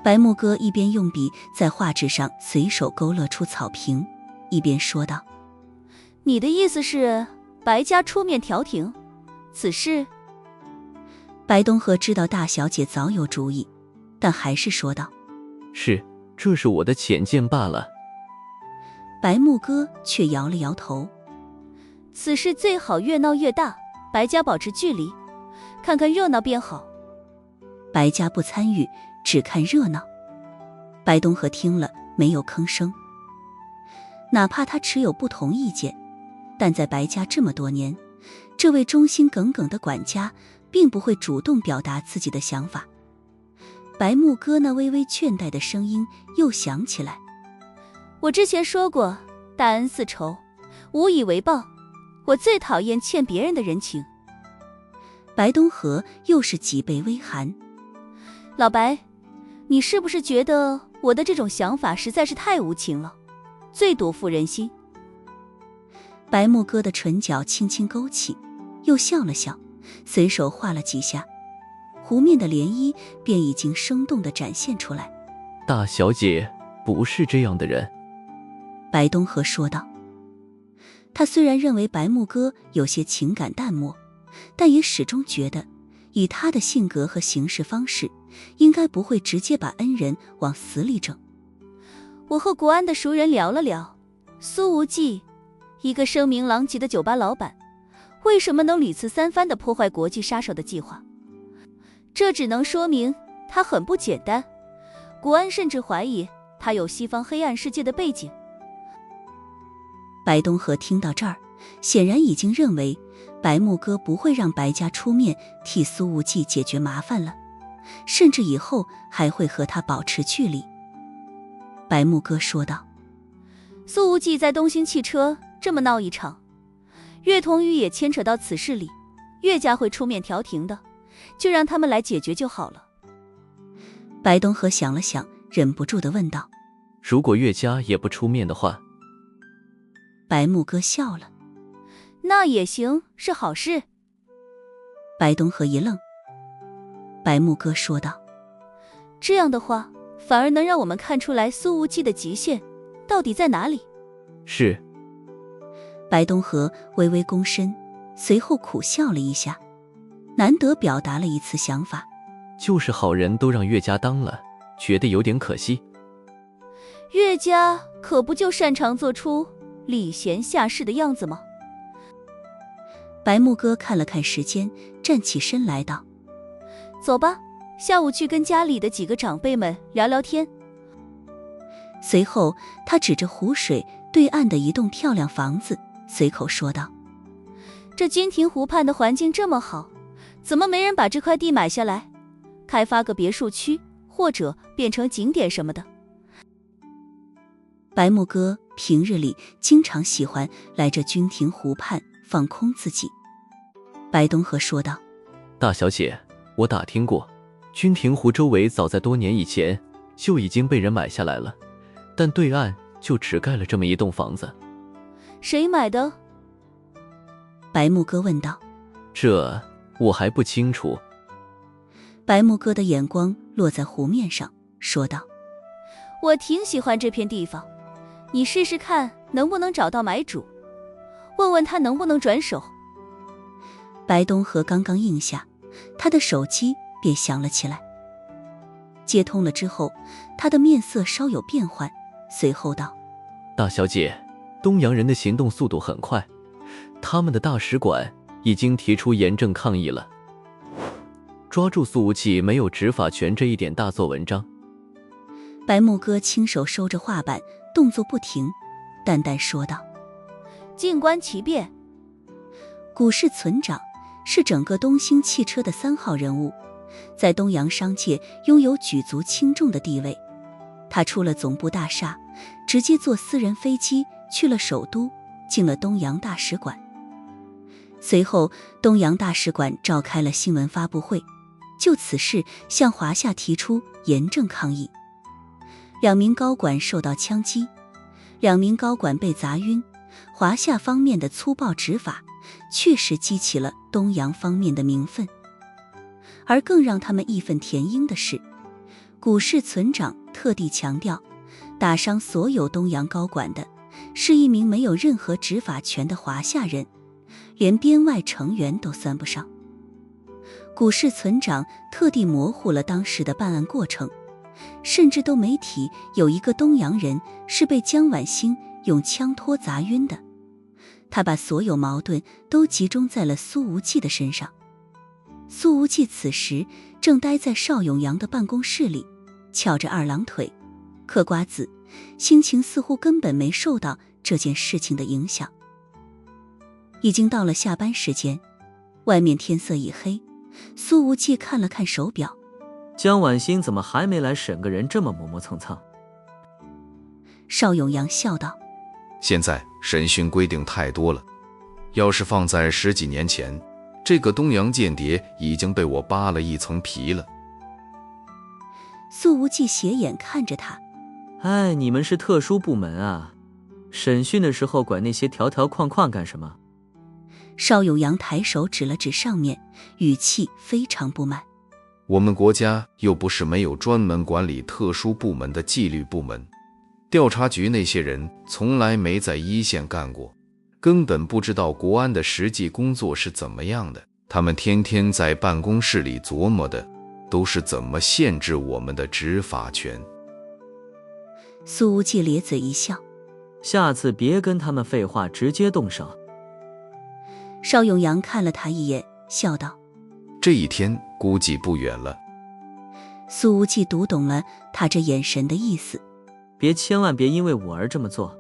白木哥一边用笔在画纸上随手勾勒出草坪，一边说道：你的意思是白家出面调停此事？白东河知道大小姐早有主意，但还是说道：是，这是我的浅见罢了。白木哥却摇了摇头：此事最好越闹越大，白家保持距离，看看热闹便好。白家不参与，只看热闹。白东河听了没有吭声，哪怕他持有不同意见，但在白家这么多年，这位忠心耿耿的管家并不会主动表达自己的想法。白木哥那微微倦怠的声音又响起来：我之前说过，大恩似仇，无以为报，我最讨厌欠别人的人情。白东河又是几倍微寒：老白，你是不是觉得我的这种想法实在是太无情了，最夺妇人心？白木哥的唇角轻轻勾起，又笑了笑，随手画了几下，湖面的涟漪便已经生动地展现出来。大小姐不是这样的人。白东河说道。他虽然认为白木哥有些情感淡漠，但也始终觉得以他的性格和行事方式，应该不会直接把恩人往死里整。我和国安的熟人聊了聊，苏无忌，一个声名狼藉的酒吧老板，为什么能屡次三番地破坏国际杀手的计划？这只能说明他很不简单。国安甚至怀疑他有西方黑暗世界的背景。白东河听到这儿，显然已经认为白木哥不会让白家出面替苏无忌解决麻烦了，甚至以后还会和他保持距离。白木哥说道：苏无忌在东兴汽车这么闹一场，岳童宇也牵扯到此事里，岳家会出面调停的，就让他们来解决就好了。白东河想了想，忍不住地问道：如果岳家也不出面的话？白木哥笑了：那也行，是好事。白东河一愣。白木哥说道：这样的话，反而能让我们看出来苏无忌的极限到底在哪里。是。白东河微微躬身，随后苦笑了一下，难得表达了一次想法：就是好人都让岳家当了，觉得有点可惜。岳家可不就擅长做出礼贤下士的样子吗？白木哥看了看时间，站起身来道：走吧，下午去跟家里的几个长辈们聊聊天。随后他指着湖水对岸的一栋漂亮房子，随口说道：这君庭湖畔的环境这么好，怎么没人把这块地买下来，开发个别墅区，或者变成景点什么的？白木哥平日里经常喜欢来这君庭湖畔放空自己。白东河说道：大小姐，我打听过，君庭湖周围早在多年以前就已经被人买下来了，但对岸就只盖了这么一栋房子。谁买的？白木哥问道。这我还不清楚。白木哥的眼光落在湖面上，说道：我挺喜欢这片地方，你试试看能不能找到买主，问问他能不能转手。白东河刚刚应下，他的手机便响了起来。接通了之后，他的面色稍有变幻，随后道：大小姐，东洋人的行动速度很快，他们的大使馆已经提出严正抗议了。抓住苏无忌没有执法权这一点大做文章。白木哥亲手收着画板，动作不停，淡淡说道：静观其变。古氏村长是整个东兴汽车的3号人物，在东洋商界拥有举足轻重的地位。他出了总部大厦，直接坐私人飞机去了首都，进了东洋大使馆。随后，东洋大使馆召开了新闻发布会，就此事向华夏提出严正抗议。2名高管受到枪击，2名高管被砸晕，华夏方面的粗暴执法确实激起了东洋方面的民愤。而更让他们义愤填膺的是，古氏村长特地强调，打伤所有东洋高管的是一名没有任何执法权的华夏人，连编外成员都算不上。古氏村长特地模糊了当时的办案过程，甚至都没提有一个东洋人是被江晚星用枪托砸晕的。他把所有矛盾都集中在了苏无忌的身上。苏无忌此时正待在邵永阳的办公室里，翘着2郎腿嗑瓜子，心情似乎根本没受到这件事情的影响。已经到了下班时间，外面天色已黑。苏无忌看了看手表，江晚星怎么还没来审个人，这么磨磨蹭蹭？邵永阳笑道：现在审讯规定太多了，要是放在10几年前，这个东洋间谍已经被我扒了一层皮了。苏无忌斜眼看着他：哎，你们是特殊部门啊，审讯的时候管那些条条框框干什么？邵永阳抬手指了指上面，语气非常不满：我们国家又不是没有专门管理特殊部门的纪律部门，调查局那些人从来没在一线干过，根本不知道国安的实际工作是怎么样的。他们天天在办公室里琢磨的都是怎么限制我们的执法权。苏无忌咧嘴一笑：下次别跟他们废话，直接动手。邵永阳看了他一眼，笑道：这一天估计不远了。苏无忌读懂了他这眼神的意思：千万别因为我而这么做。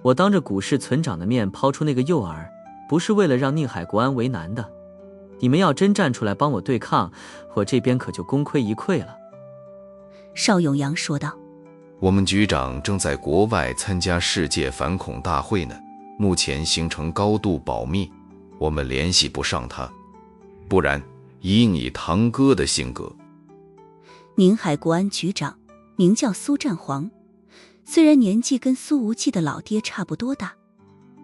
我当着古氏村长的面抛出那个诱饵，不是为了让宁海国安为难的。你们要真站出来帮我对抗，我这边可就功亏一篑了。邵永阳说道：我们局长正在国外参加世界反恐大会呢，目前行程高度保密，我们联系不上他，不然以你堂哥的性格。宁海国安局长名叫苏占煌，虽然年纪跟苏无忌的老爹差不多大，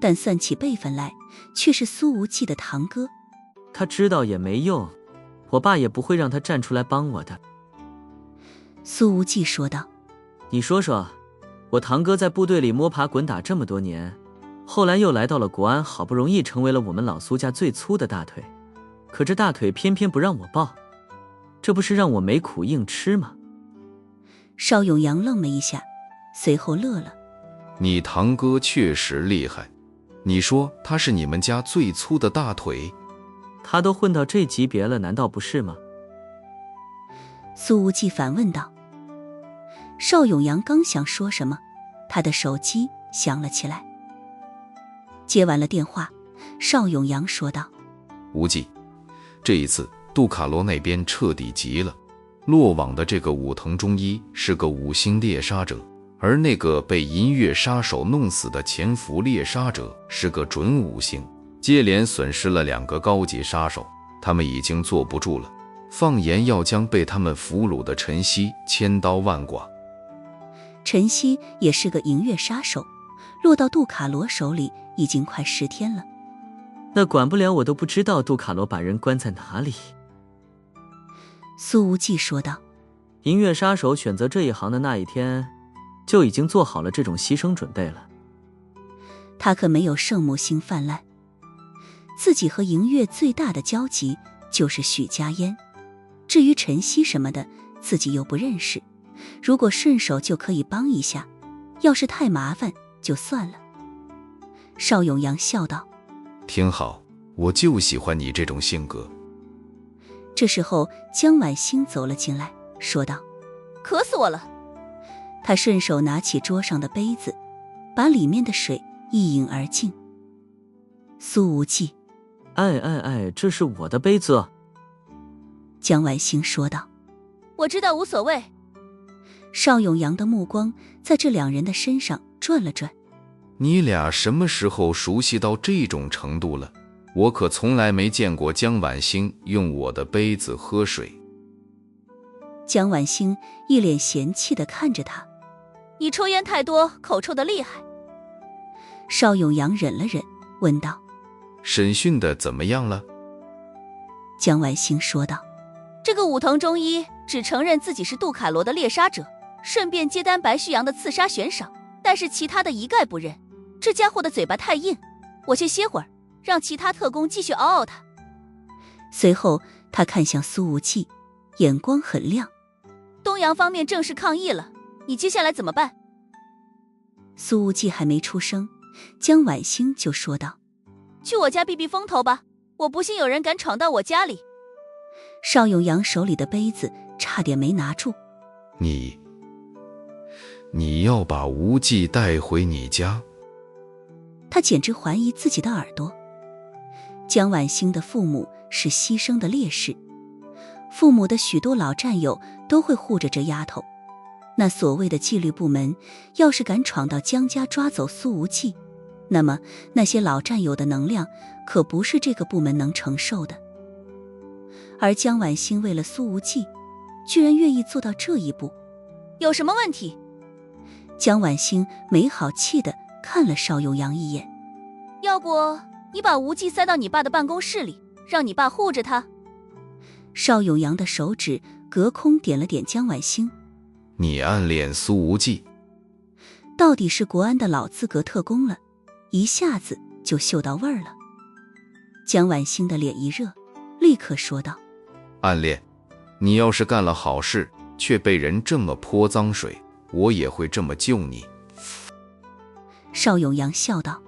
但算起辈分来却是苏无忌的堂哥。他知道也没用，我爸也不会让他站出来帮我的。苏无忌说道：你说说，我堂哥在部队里摸爬滚打这么多年，后来又来到了国安，好不容易成为了我们老苏家最粗的大腿，可这大腿偏偏不让我抱，这不是让我没苦硬吃吗？邵永阳愣了一下，随后乐了：你堂哥确实厉害，你说他是你们家最粗的大腿？他都混到这级别了，难道不是吗？苏无忌反问道。邵永阳刚想说什么，他的手机响了起来。接完了电话，邵永阳说道：无忌，这一次杜卡罗那边彻底急了，落网的这个武藤中一是个5星猎杀者，而那个被银月杀手弄死的潜伏猎杀者是个准5星，接连损失了2个高级杀手，他们已经坐不住了，放言要将被他们俘虏的陈曦千刀万剐。陈曦也是个银月杀手，落到杜卡罗手里已经快10天了。那管不了，我都不知道杜卡罗把人关在哪里。苏无忌说道：银月杀手选择这一行的那一天，就已经做好了这种牺牲准备了。他可没有圣母心泛滥，自己和银月最大的交集就是许家烟，至于陈曦什么的，自己又不认识，如果顺手就可以帮一下，要是太麻烦就算了。邵永阳笑道：挺好，我就喜欢你这种性格。这时候江晚星走了进来，说道：渴死我了。他顺手拿起桌上的杯子，把里面的水一饮而尽。苏无忌，这是我的杯子。江晚星说道。我知道，无所谓。邵永阳的目光在这两人的身上转了转。你俩什么时候熟悉到这种程度了？我可从来没见过江晚星用我的杯子喝水。江晚星一脸嫌弃地看着他。你抽烟太多，口臭得厉害。邵永阳忍了忍，问道。审讯的怎么样了？江晚星说道。这个武藤中一只承认自己是杜卡罗的猎杀者，顺便接单白旭阳的刺杀悬赏，但是其他的一概不认。这家伙的嘴巴太硬，我先歇会儿，让其他特工继续熬熬他。随后他看向苏无忌，眼光很亮。东阳方面正式抗议了，你接下来怎么办？苏无忌还没出声，江晚星就说道。去我家避避风头吧，我不信有人敢闯到我家里。邵永阳手里的杯子差点没拿住。你要把无忌带回你家？他简直怀疑自己的耳朵。江晚星的父母是牺牲的烈士，父母的许多老战友都会护着这丫头。那所谓的纪律部门要是敢闯到江家抓走苏无忌，那么那些老战友的能量可不是这个部门能承受的。而江晚星为了苏无忌，居然愿意做到这一步，有什么问题？江晚星没好气地看了邵永阳一眼。要不你把无忌塞到你爸的办公室里，让你爸护着他。邵永阳的手指隔空点了点江晚星。你暗恋苏无忌？到底是国安的老资格特工了，一下子就嗅到味儿了。江晚星的脸一热，立刻说道。暗恋？你要是干了好事，却被人这么泼脏水，我也会这么救你。邵永阳笑道。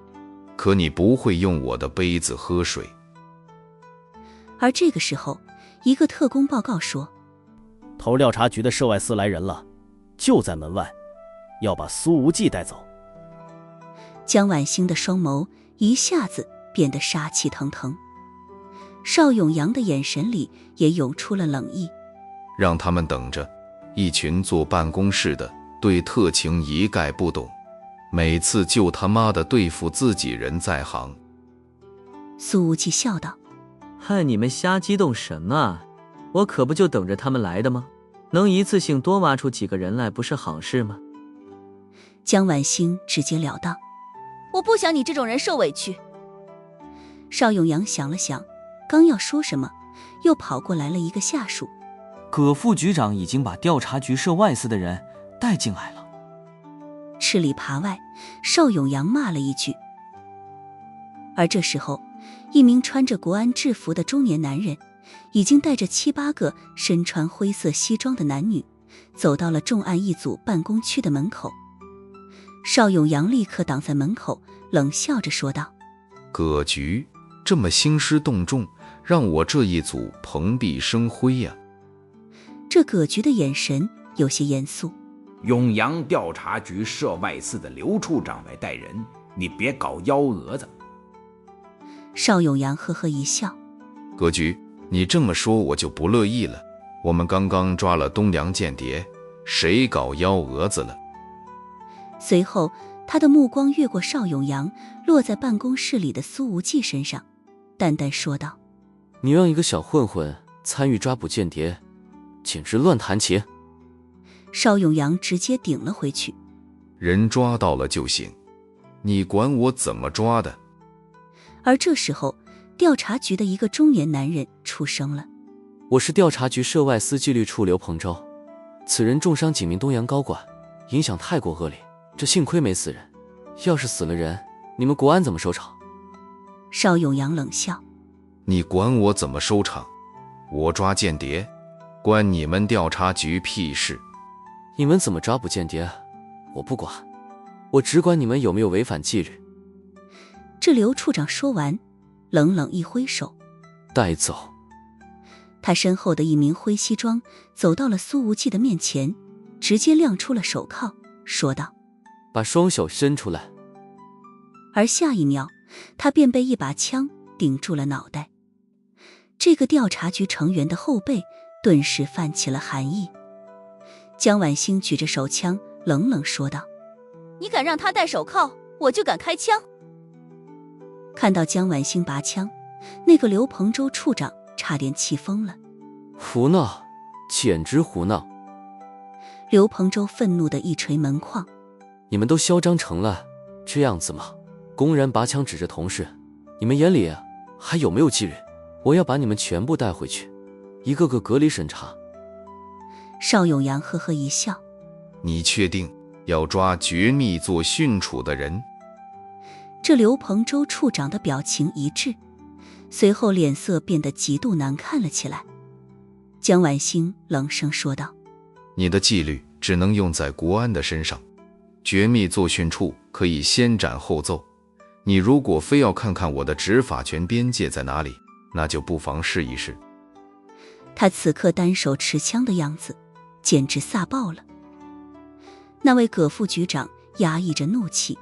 可你不会用我的杯子喝水。而这个时候，一个特工报告说，头调查局的涉外司来人了，就在门外，要把苏无忌带走。江晚星的双眸一下子变得杀气腾腾，邵永阳的眼神里也涌出了冷意。让他们等着，一群坐办公室的对特情一概不懂，每次就他妈的对付自己人在行。苏无忌笑道。嗨，你们瞎激动什么啊？我可不就等着他们来的吗？能一次性多挖出几个人来不是好事吗？江晚星直截了当。我不想你这种人受委屈。邵永阳想了想，刚要说什么，又跑过来了一个下属。葛副局长已经把调查局涉外司的人带进来了。吃里扒外，邵永阳骂了一句。而这时候，一名穿着国安制服的中年男人已经带着7、8个身穿灰色西装的男女走到了重案一组办公区的门口。邵永阳立刻挡在门口，冷笑着说道。葛局这么兴师动众，让我这一组蓬荜生辉呀。这葛局的眼神有些严肃。永阳调查局涉外司的刘处长来带人，你别搞幺蛾子。邵永阳呵呵一笑。葛局，你这么说我就不乐意了。我们刚刚抓了东洋间谍，谁搞幺蛾子了？随后他的目光越过邵永阳，落在办公室里的苏无忌身上，淡淡说道。你让一个小混混参与抓捕间谍，简直乱弹琴。邵永阳直接顶了回去。人抓到了就行，你管我怎么抓的？而这时候，调查局的一个中年男人出声了。我是调查局涉外司纪律处刘鹏洲，此人重伤几名东洋高管，影响太过恶劣，这幸亏没死人，要是死了人，你们国安怎么收场？邵永阳冷笑。你管我怎么收场？我抓间谍，关你们调查局屁事。你们怎么抓捕间谍，我不管，我只管你们有没有违反纪律。这刘处长说完，冷冷一挥手，带走。他身后的一名灰西装走到了苏无忌的面前，直接亮出了手铐，说道：把双手伸出来。而下一秒，他便被一把枪顶住了脑袋。这个调查局成员的后背顿时泛起了寒意。江晚星举着手枪冷冷说道：你敢让他戴手铐，我就敢开枪。看到江晚星拔枪，那个刘鹏洲处长差点气疯了。胡闹，简直胡闹！刘鹏洲愤怒地一捶门框：你们都嚣张成了这样子吗？公然拔枪指着同事，你们眼里还有没有纪律？我要把你们全部带回去，一个个隔离审查。邵永阳呵呵一笑：你确定要抓绝密做训处的人？这刘鹏洲处长的表情一滞，随后脸色变得极度难看了起来。江晚星冷声说道：你的纪律只能用在国安的身上，绝密作训处可以先斩后奏，你如果非要看看我的执法权边界在哪里，那就不妨试一试。他此刻单手持枪的样子简直飒爆了。那位葛副局长压抑着怒气：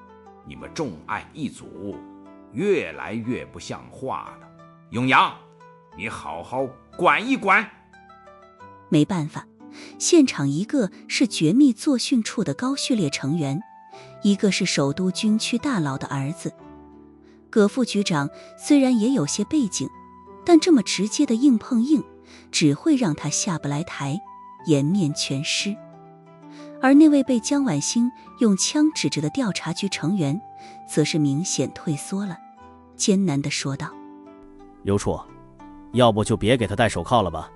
你们重案一组，越来越不像话了。永阳，你好好管一管。没办法，现场一个是绝密作训处的高序列成员，一个是首都军区大佬的儿子。葛副局长虽然也有些背景，但这么直接的硬碰硬只会让他下不来台，颜面全失。而那位被江晚星用枪指着的调查局成员则是明显退缩了，艰难地说道：刘处，要不就别给他戴手铐了吧。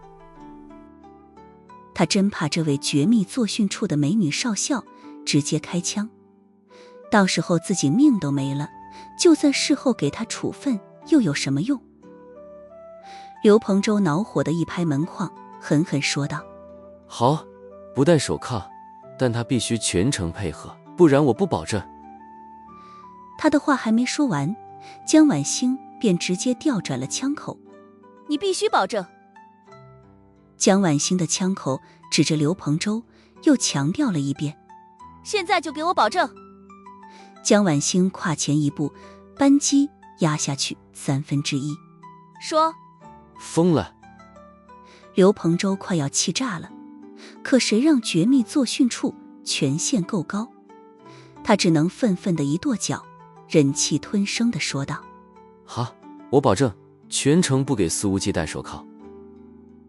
他真怕这位绝密作训处的美女少校直接开枪，到时候自己命都没了，就算事后给他处分又有什么用？刘鹏洲恼火的一拍门框，狠狠说道：好，不戴手铐，但他必须全程配合，不然我不保证。他的话还没说完，江晚星便直接调转了枪口：你必须保证。江晚星的枪口指着刘鹏洲，又强调了一遍：现在就给我保证。江晚星跨前一步，扳机压下去1/3。说。疯了！刘鹏洲快要气炸了，可谁让绝密作训处权限够高？他只能愤愤地一跺脚，忍气吞声地说道：好，我保证全程不给肆无忌戴手铐。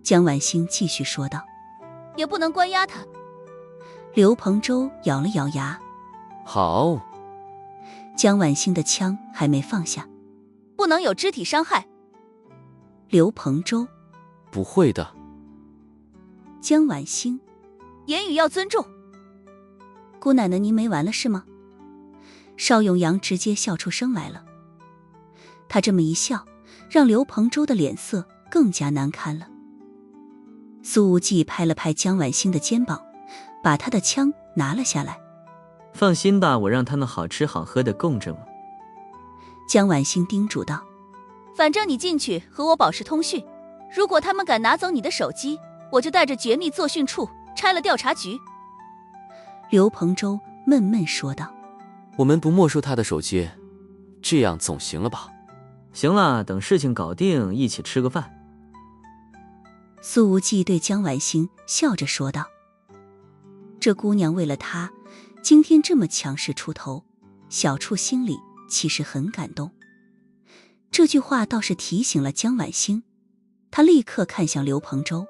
江晚星继续说道：也不能关押他。刘鹏洲咬了咬牙：好。江晚星的枪还没放下：不能有肢体伤害。刘鹏洲：不会的。江晚星：言语要尊重。姑奶奶您没完了是吗？邵永阳直接笑出声来了。他这么一笑，让刘鹏洲的脸色更加难看了。苏无忌拍了拍江晚星的肩膀，把他的枪拿了下来：放心吧，我让他们好吃好喝的供着我。江晚星叮嘱道：反正你进去和我保持通讯，如果他们敢拿走你的手机，我就带着绝密作训处拆了调查局。刘鹏洲闷闷说道：我们不没收他的手机，这样总行了吧？行了，等事情搞定一起吃个饭。苏无忌对江晚星笑着说道：这姑娘为了他今天这么强势出头，小处心里其实很感动。这句话倒是提醒了江晚星，他立刻看向刘鹏洲：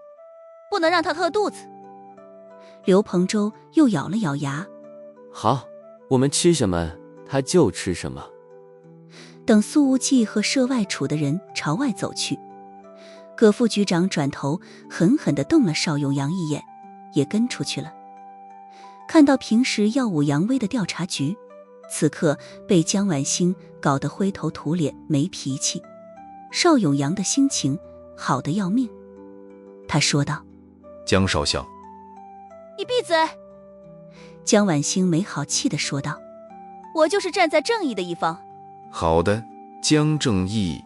不能让他饿肚子。刘鹏洲又咬了咬牙：好，我们吃什么他就吃什么。等苏无忌和涉外处的人朝外走去，葛副局长转头狠狠地瞪了邵永阳一眼，也跟出去了。看到平时耀武扬威的调查局，此刻被江晚星搞得灰头土脸没脾气，邵永阳的心情好得要命。他说道：江少校，你闭嘴！江晚星没好气地说道：我就是站在正义的一方。好的，江正义。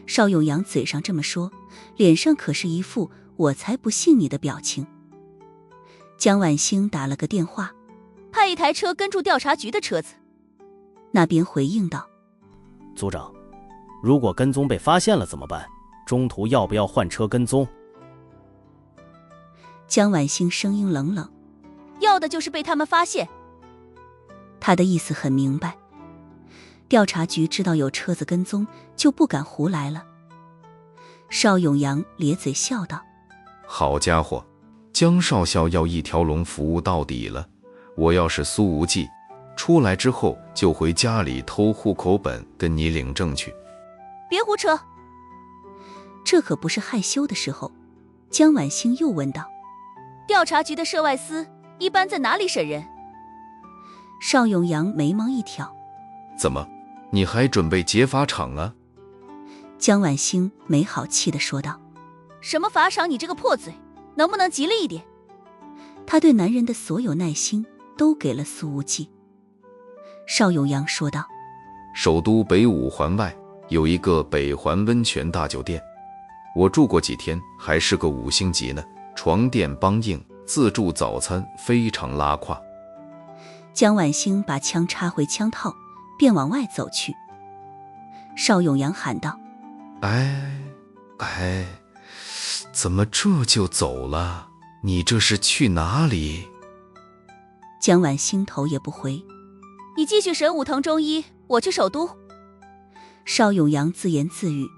邵永阳嘴上这么说，脸上可是一副我才不信你的表情。江晚星打了个电话，派一台车跟住调查局的车子。那边回应道：组长，如果跟踪被发现了怎么办？中途要不要换车跟踪？江晚星声音冷冷，要的就是被他们发现。他的意思很明白，调查局知道有车子跟踪，就不敢胡来了。邵永阳咧嘴笑道：好家伙，江少校要一条龙服务到底了。我要是苏无忌，出来之后就回家里偷户口本跟你领证去。别胡扯，这可不是害羞的时候。江晚星又问道：调查局的涉外司一般在哪里审人？邵永阳眉毛一挑：怎么，你还准备劫法场啊？江晚星没好气地说道：什么法场，你这个破嘴，能不能吉利一点？他对男人的所有耐心都给了苏无忌。邵永阳说道：首都北五环外有一个北环温泉大酒店，我住过几天，还是个5星级呢，床垫梆硬，自助早餐非常拉胯。江晚星把枪插回枪套，便往外走去。邵永阳喊道：哎，怎么这就走了？你这是去哪里？江晚星头也不回：你继续审武藤中一，我去首都。邵永阳自言自语：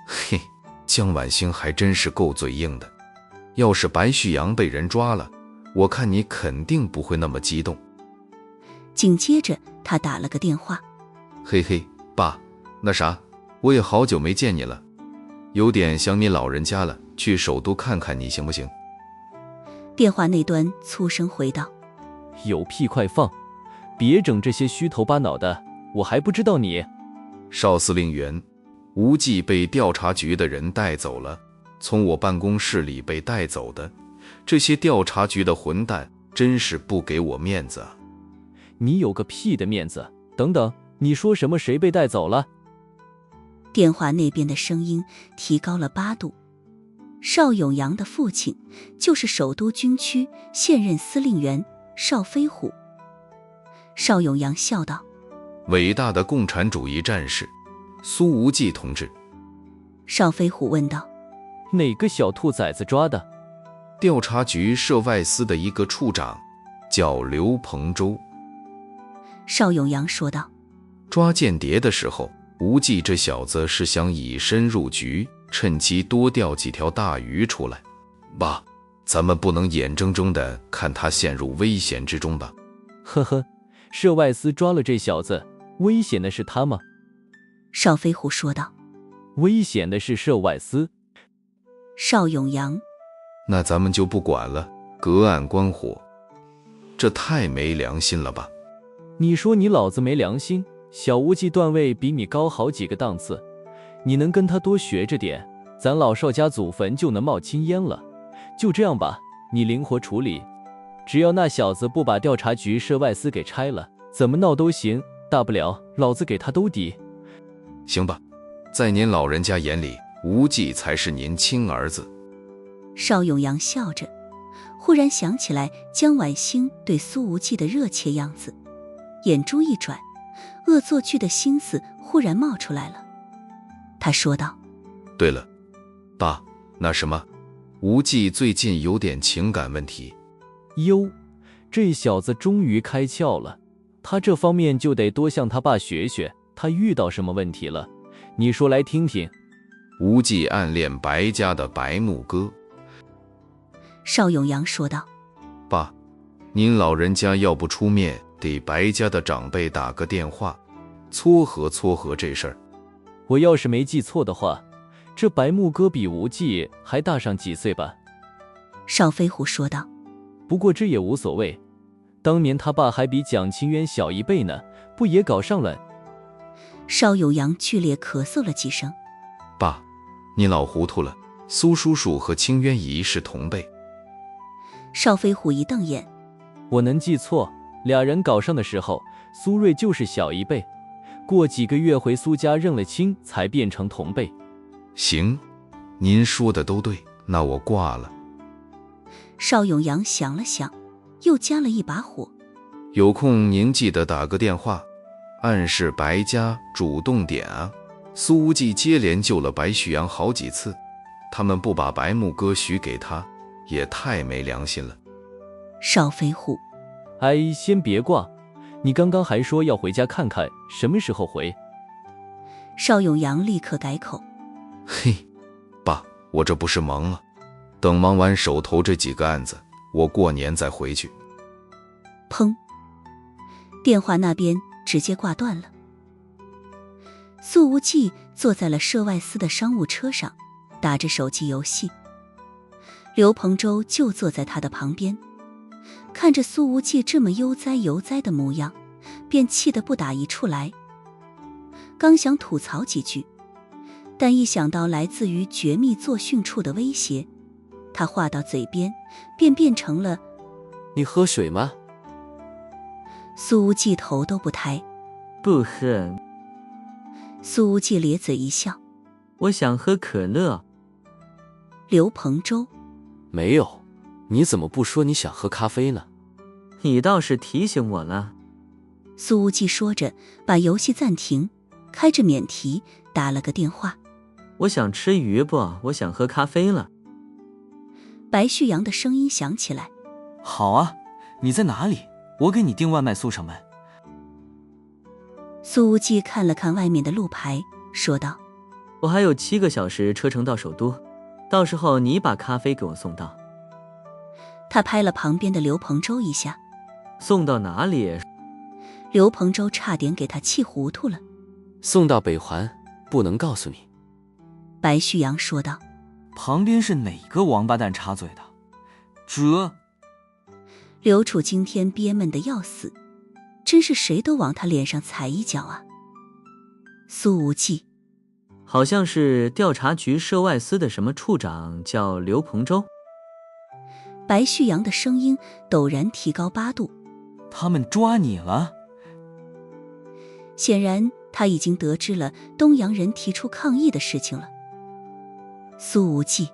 嘿，江晚星还真是够嘴硬的。要是白旭阳被人抓了，我看你肯定不会那么激动。紧接着他打了个电话：嘿嘿，爸，那啥，我也好久没见你了，有点想你老人家了，去首都看看你行不行？电话那端粗声回道：有屁快放，别整这些虚头巴脑的，我还不知道你。邵司令员，无忌被调查局的人带走了，从我办公室里被带走的，这些调查局的混蛋真是不给我面子啊！你有个屁的面子！等等，你说什么？谁被带走了？电话那边的声音提高了8度。邵永阳的父亲就是首都军区现任司令员邵飞虎。邵永阳笑道：伟大的共产主义战士苏无忌同志。邵飞虎问道：哪个小兔崽子抓的？调查局涉外司的一个处长，叫刘鹏洲。邵永阳说道：抓间谍的时候，无忌这小子是想以身入局，趁机多钓几条大鱼出来。爸，咱们不能眼睁睁地看他陷入危险之中吧？呵呵，涉外司抓了这小子，危险的是他吗？邵飞虎说道：危险的是涉外司。邵永阳：那咱们就不管了，隔岸观火，这太没良心了吧？你说你老子没良心？小无忌段位比你高好几个档次，你能跟他多学着点，咱老邵家祖坟就能冒青烟了。就这样吧，你灵活处理，只要那小子不把调查局涉外司给拆了，怎么闹都行，大不了老子给他兜底。行吧，在您老人家眼里，无忌才是您亲儿子。邵永阳笑着，忽然想起来江晚星对苏无忌的热切样子，眼珠一转，恶作剧的心思忽然冒出来了。他说道：对了，爸，那什么，无忌最近有点情感问题。哟，这小子终于开窍了，他这方面就得多向他爸学学，他遇到什么问题了？你说来听听。无忌暗恋白家的白木哥。邵永阳说道：爸，您老人家要不出面给白家的长辈打个电话，撮合撮合这事儿。我要是没记错的话，这白木哥比无忌还大上几岁吧？邵飞虎说道：不过这也无所谓，当年他爸还比蒋清渊小1辈呢，不也搞上了？邵永阳剧烈咳嗽了几声。爸，你老糊涂了，苏叔叔和清渊姨是同辈。邵飞虎一瞪眼：我能记错？俩人搞上的时候，苏瑞就是小1辈，过几个月回苏家认了亲，才变成同辈。行，您说的都对，那我挂了。邵永阳想了想，又加了一把火：有空您记得打个电话，暗示白家主动点啊。苏无忌接连救了白旭阳好几次，他们不把白木哥许给他，也太没良心了。少飞虎，哎，先别挂，你刚刚还说要回家看看，什么时候回？邵永阳立刻改口，嘿，爸，我这不是忙了，等忙完手头这几个案子，我过年再回去。砰，电话那边直接挂断了。苏无忌坐在了涉外司的商务车上，打着手机游戏。刘鹏洲就坐在他的旁边，看着苏无忌这么悠哉悠哉的模样，便气得不打一处来。刚想吐槽几句，但一想到来自于绝密作训处的威胁，他话到嘴边便变成了你喝水吗？苏无忌头都不抬。不喝。苏无忌咧嘴一笑，我想喝可乐。刘鹏洲，没有，你怎么不说你想喝咖啡呢？你倒是提醒我了。苏无忌说着把游戏暂停，开着免提打了个电话。我想吃鱼不，我想喝咖啡了。白旭阳的声音响起来。好啊，你在哪里？我给你订外卖送上门。苏无忌看了看外面的路牌，说道，我还有7个小时车程到首都，到时候你把咖啡给我送到。他拍了旁边的刘鹏洲一下。送到哪里？刘鹏洲差点给他气糊涂了。送到北环，不能告诉你。白旭阳说道。旁边是哪个王八蛋插嘴的？刘楚今天憋闷得要死，真是谁都往他脸上踩一脚啊。苏无忌，好像是调查局涉外司的什么处长叫刘鹏洲。白旭阳的声音陡然提高8度。他们抓你了？显然他已经得知了东洋人提出抗议的事情了。苏无忌，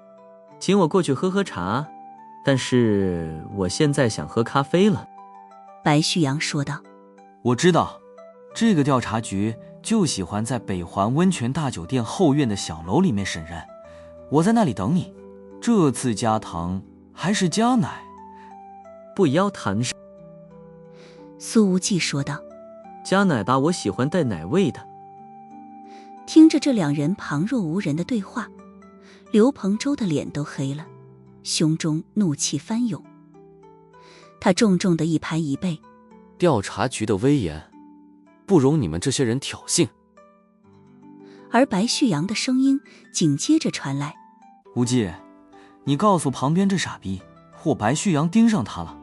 请我过去喝喝茶，但是我现在想喝咖啡了。白旭阳说道。我知道，这个调查局就喜欢在北环温泉大酒店后院的小楼里面审人，我在那里等你。这次加糖还是加奶？不要谈上。苏无忌说道。加奶吧，我喜欢带奶味的。听着这两人旁若无人的对话，刘鹏洲的脸都黑了，胸中怒气翻涌。他重重地一拍椅背。调查局的威严，不容你们这些人挑衅。而白旭阳的声音紧接着传来。无忌，你告诉旁边这傻逼，我白旭阳盯上他了。